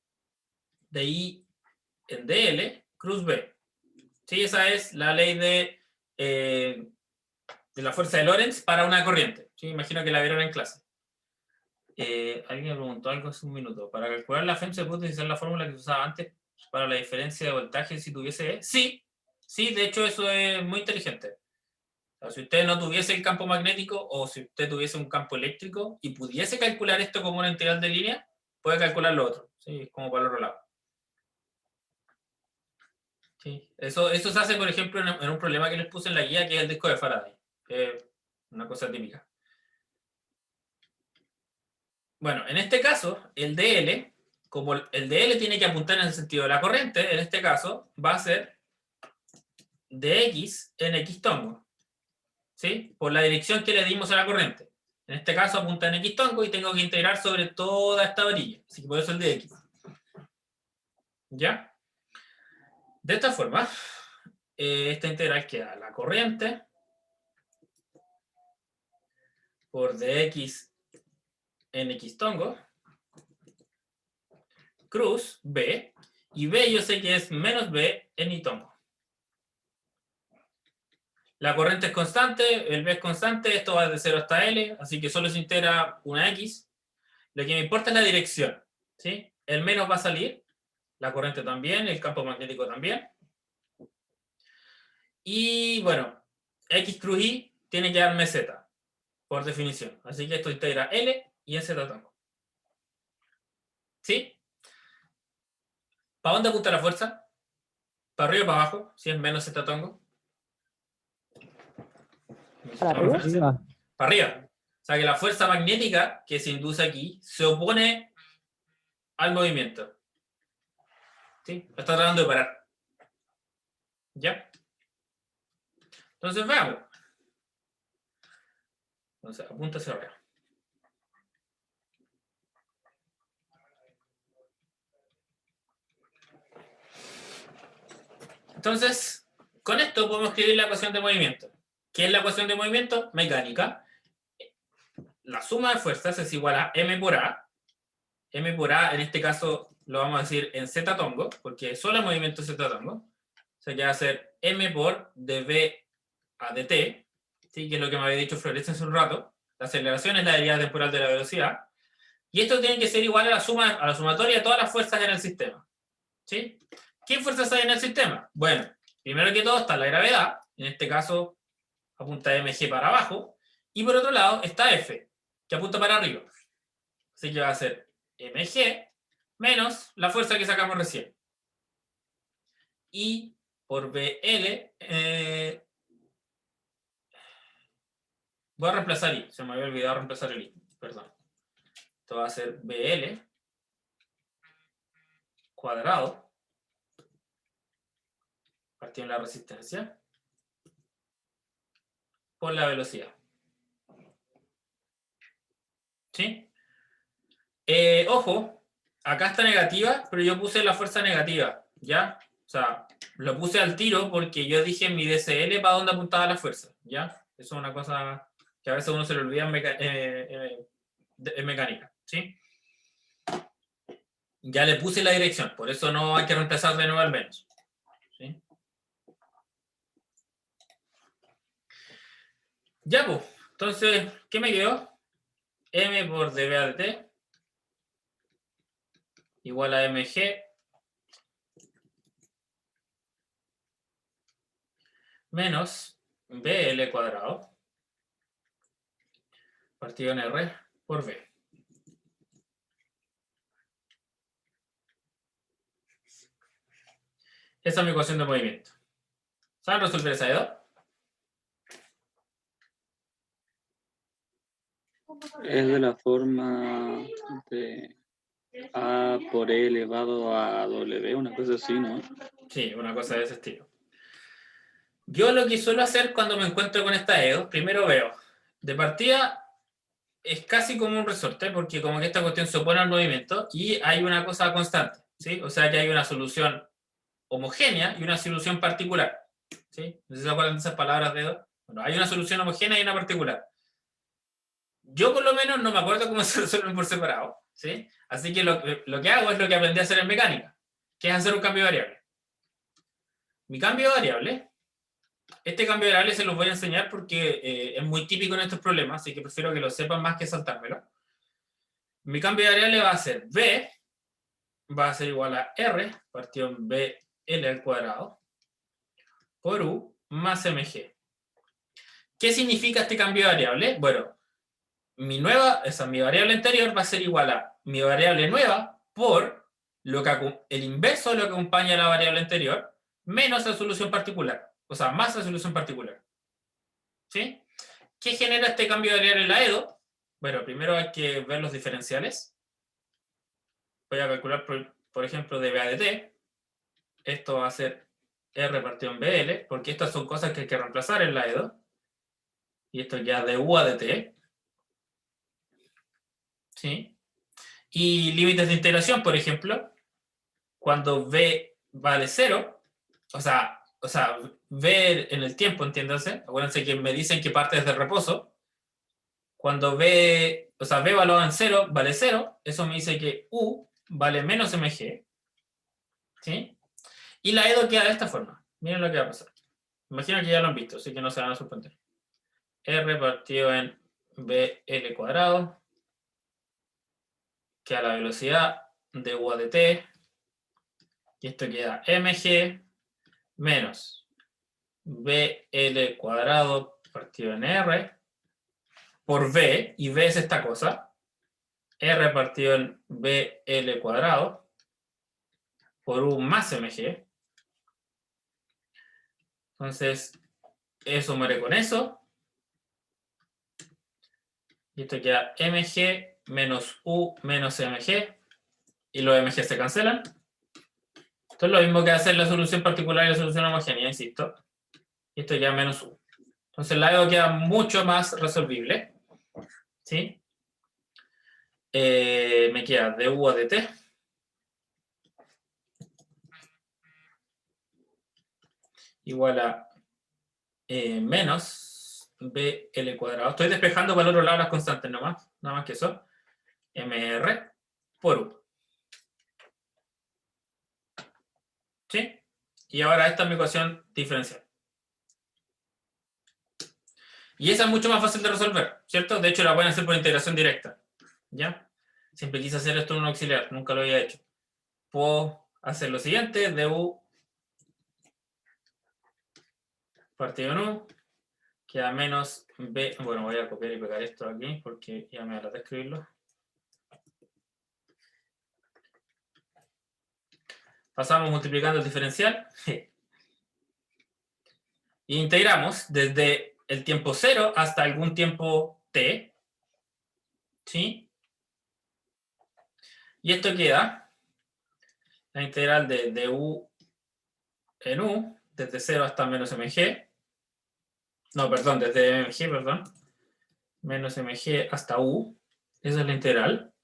A: de I en dl cruz B. ¿Sí? Esa es la ley de la fuerza de Lorentz para una corriente. ¿Sí? Imagino que la vieron en clase. Alguien me preguntó algo hace un minuto. ¿Para calcular la FEM se puede utilizar la fórmula que se usaba antes para la diferencia de voltaje si tuviese E? Sí, sí, de hecho eso es muy inteligente. O sea, si usted no tuviese el campo magnético o si usted tuviese un campo eléctrico y pudiese calcular esto como una integral de línea, puede calcular lo otro. ¿Sí? Como para el otro lado. Sí. Eso se hace, por ejemplo, en un problema que les puse en la guía, que es el disco de Faraday. Que es una cosa típica. Bueno, en este caso, el dl, como el dl tiene que apuntar en el sentido de la corriente, en este caso va a ser dx en x tongo. ¿Sí? Por la dirección que le dimos a la corriente. En este caso apunta en x tongo y tengo que integrar sobre toda esta varilla. Así que por eso el dx. ¿Ya? De esta forma, esta integral queda la corriente por dx en x tongo cruz B, y B yo sé que es menos B en I tongo. La corriente es constante, el B es constante, esto va de 0 hasta L, así que solo se integra una X. Lo que me importa es la dirección, ¿sí? El menos va a salir, la corriente también, el campo magnético también. Y bueno, X cruz Y tiene que darme Z, por definición. Así que esto integra L y en Z tongo. ¿Sí? ¿Para dónde apunta la fuerza? ¿Para arriba o para abajo? Si es menos Z tongo.
C: ¿Para arriba?
A: Para arriba. O sea que la fuerza magnética que se induce aquí se opone al movimiento. ¿Sí? Está tratando de parar. ¿Ya? Entonces veamos. Entonces apunta hacia arriba. Entonces, con esto podemos escribir la ecuación de movimiento. ¿Qué es la ecuación de movimiento? Mecánica. La suma de fuerzas es igual a M por A. M por A, en este caso, lo vamos a decir en Z tongo, porque solo el movimiento es Z tongo. O sea, que va a ser M por dV a dt, ¿sí? Que es lo que me había dicho Florencia hace un rato. La aceleración es la derivada temporal de la velocidad. Y esto tiene que ser igual a la sumatoria de todas las fuerzas en el sistema. ¿Sí? ¿Qué fuerzas hay en el sistema? Bueno, primero que todo está la gravedad, en este caso apunta mg para abajo, y por otro lado está F, que apunta para arriba. Así que va a ser mg menos la fuerza que sacamos recién. Y por BL, voy a reemplazar I, se me había olvidado reemplazar el I, perdón. Esto va a ser BL cuadrado partido en la resistencia por la velocidad. ¿Sí? Ojo, acá está negativa, pero yo puse la fuerza negativa, ¿ya? O sea, lo puse al tiro porque yo dije en mi DCL para dónde apuntaba la fuerza, ¿ya? Eso es una cosa que a veces uno se le olvida en mecánica, ¿sí? Ya le puse la dirección, por eso no hay que reemplazar de nuevo al menos. ¿Sí? Ya, pues. Entonces, ¿qué me quedó? M por dV a dt igual a mg menos BL cuadrado partido en R por V. Esa es mi ecuación de movimiento. ¿Saben resolver esa de dos?
I: Es de la forma de A por E elevado a W, una cosa así, ¿no?
A: Sí, una cosa de ese estilo. Yo lo que suelo hacer cuando me encuentro con esta EDO, primero veo, de partida es casi como un resorte, porque como que esta cuestión se opone al movimiento y hay una cosa constante, ¿sí? O sea que hay una solución homogénea y una solución particular, ¿sí? No sé si se acuerdan de esas palabras de EDO. Bueno, hay una solución homogénea y una particular. Yo por lo menos no me acuerdo cómo se resuelven por separado, ¿sí? Así que lo que hago es lo que aprendí a hacer en mecánica, que es hacer un cambio de variable. Mi cambio de variable, este cambio de variable se los voy a enseñar porque es muy típico en estos problemas, así que prefiero que lo sepan más que saltármelo. Mi cambio de variable va a ser b, va a ser igual a r partido en bl al cuadrado por u más mg. ¿Qué significa este cambio de variable? Bueno, mi variable anterior va a ser igual a mi variable nueva por el inverso de lo que acompaña a la variable anterior menos la solución particular, o sea, más la solución particular. ¿Sí? ¿Qué genera este cambio de variable en la EDO? Bueno, primero hay que ver los diferenciales. Voy a calcular, por ejemplo, de b a de t. Esto va a ser r partido en bl, porque estas son cosas que hay que reemplazar en la EDO. Y esto ya de u a de t. ¿Sí? Y límites de integración, por ejemplo, cuando b vale 0, o sea, v en el tiempo, entiéndase. Acuérdense que me dicen que parte desde el reposo. Cuando b valorado en 0 vale 0, eso me dice que u vale menos mg. ¿Sí? Y la EDO queda de esta forma. Miren lo que va a pasar. Imagino que ya lo han visto, así que no se van a sorprender. R partido en BL cuadrado, queda la velocidad de u a de t, y esto queda mg menos BL cuadrado partido en R por V, y V es esta cosa, R partido en BL cuadrado por U más mg. Entonces, eso muere con eso. Y esto queda mg menos U menos mg. Y los mg se cancelan. Esto es lo mismo que hacer la solución particular y la solución homogénea, insisto. Y esto queda menos U. Entonces la EDO queda mucho más resolvible. ¿Sí? Me queda de U a de t. Igual a menos BL cuadrado. Estoy despejando para el otro lado las constantes nomás. Nada más que eso. MR por U. ¿Sí? Y ahora esta es mi ecuación diferencial. Y esa es mucho más fácil de resolver, ¿cierto? De hecho, la pueden hacer por integración directa. ¿Ya? Siempre quise hacer esto en un auxiliar, nunca lo había hecho. Puedo hacer lo siguiente, de U partido en U, queda menos B. Bueno, voy a copiar y pegar esto aquí porque ya me da de escribirlo. Pasamos multiplicando el diferencial. Y integramos desde el tiempo 0 hasta algún tiempo t. ¿Sí? Y esto queda la integral de u en u, desde 0 hasta menos mg. No, perdón, desde mg, perdón. Menos mg hasta u. Esa es la integral.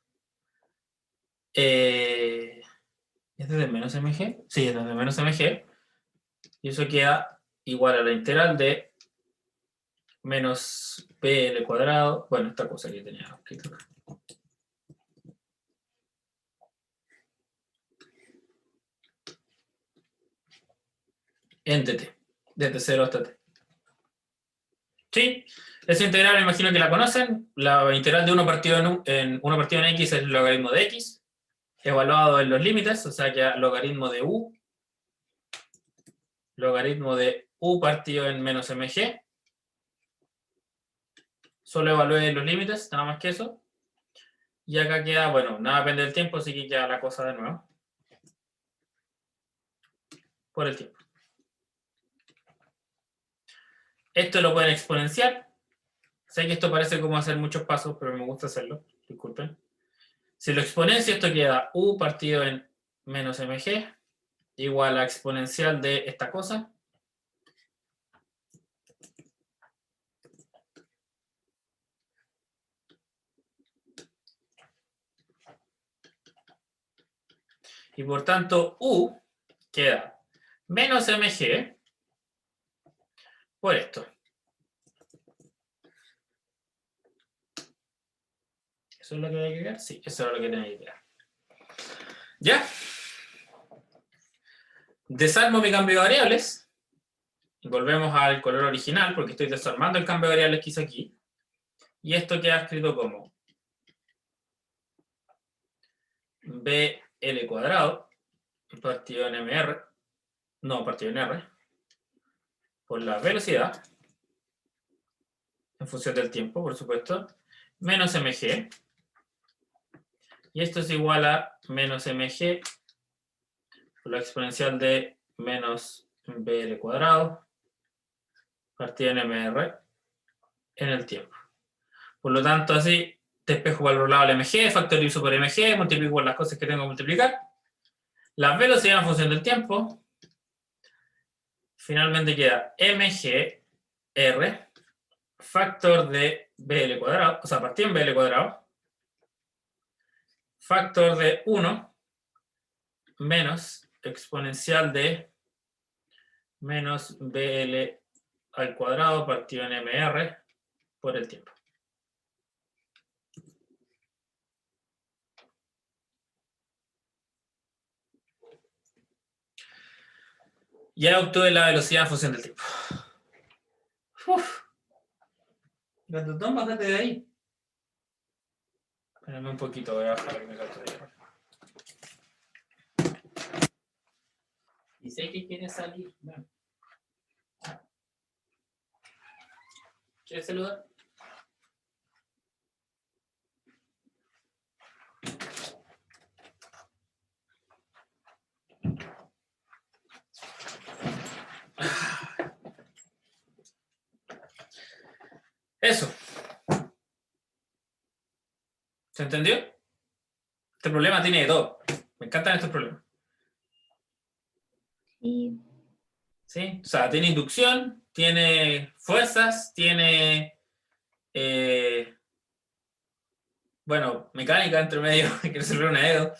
A: ¿Es desde menos mg? Sí, es desde menos mg. Y eso queda igual a la integral de menos bl cuadrado. Bueno, esta cosa que tenía escrito acá. En dt, desde 0 hasta t. ¿Sí? Esa integral me imagino que la conocen. La integral de 1 partido en 1 partido en x es el logaritmo de x, evaluado en los límites, o sea que logaritmo de u partido en menos mg. Solo evalué los límites, nada más que eso. Y acá queda, bueno, nada depende del tiempo, así que queda la cosa de nuevo. Por el tiempo. Esto lo pueden exponenciar. Sé que esto parece como hacer muchos pasos, pero me gusta hacerlo. Disculpen. Si lo exponencio, esto queda u partido en menos mg igual a exponencial de esta cosa. Y por tanto, U queda menos mg por esto. ¿Eso es lo que hay que ver? Sí, eso es lo que tenéis que ver. ¿Ya? Desarmo mi cambio de variables. Volvemos al color original porque estoy desarmando el cambio de variables que hice aquí. Y esto queda escrito como BL cuadrado partido en MR, no, partido en R, por la velocidad, en función del tiempo, por supuesto, menos mg. Y esto es igual a menos mg por la exponencial de menos BL cuadrado partido en MR en el tiempo. Por lo tanto, así despejo por el lado el mg, factorizo por mg, multiplico por las cosas que tengo que multiplicar. La velocidad en función del tiempo. Finalmente queda mgr factor de BL cuadrado, o sea, partido en BL cuadrado, factor de 1 menos exponencial de menos BL al cuadrado partido en MR por el tiempo. Ya obtuve la velocidad en función del tiempo. Uf. Gatotón, bájate de ahí. Espérame un poquito, voy a bajar que me gato de ahí. Y sé que quiere salir. Bueno. ¿Quieres saludar? Eso. ¿Se entendió? Este problema tiene de todo. Me encantan estos problemas.
B: Sí.
A: ¿Sí? O sea, tiene inducción, tiene fuerzas, tiene... bueno, mecánica entre medio, hay que resolver una EDO.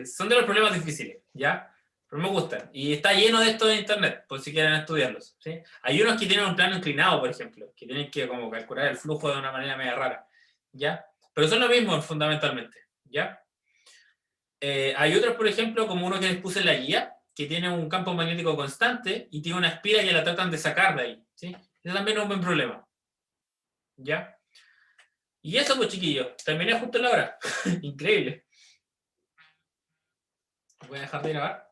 A: Son de los problemas difíciles, ¿ya? Pero me gustan. Y está lleno de esto en internet, por si quieren estudiarlos, ¿sí? Hay unos que tienen un plano inclinado, por ejemplo, que tienen que como calcular el flujo de una manera media rara, ¿ya? Pero son lo mismo fundamentalmente, ¿ya? Hay otros, por ejemplo, como uno que les puse en la guía, que tiene un campo magnético constante y tiene una espira que la tratan de sacar de ahí, ¿sí? Ese también es un buen problema, ¿ya? Y eso, pues, chiquillos, terminé justo en la hora. Increíble. Voy a dejar de grabar.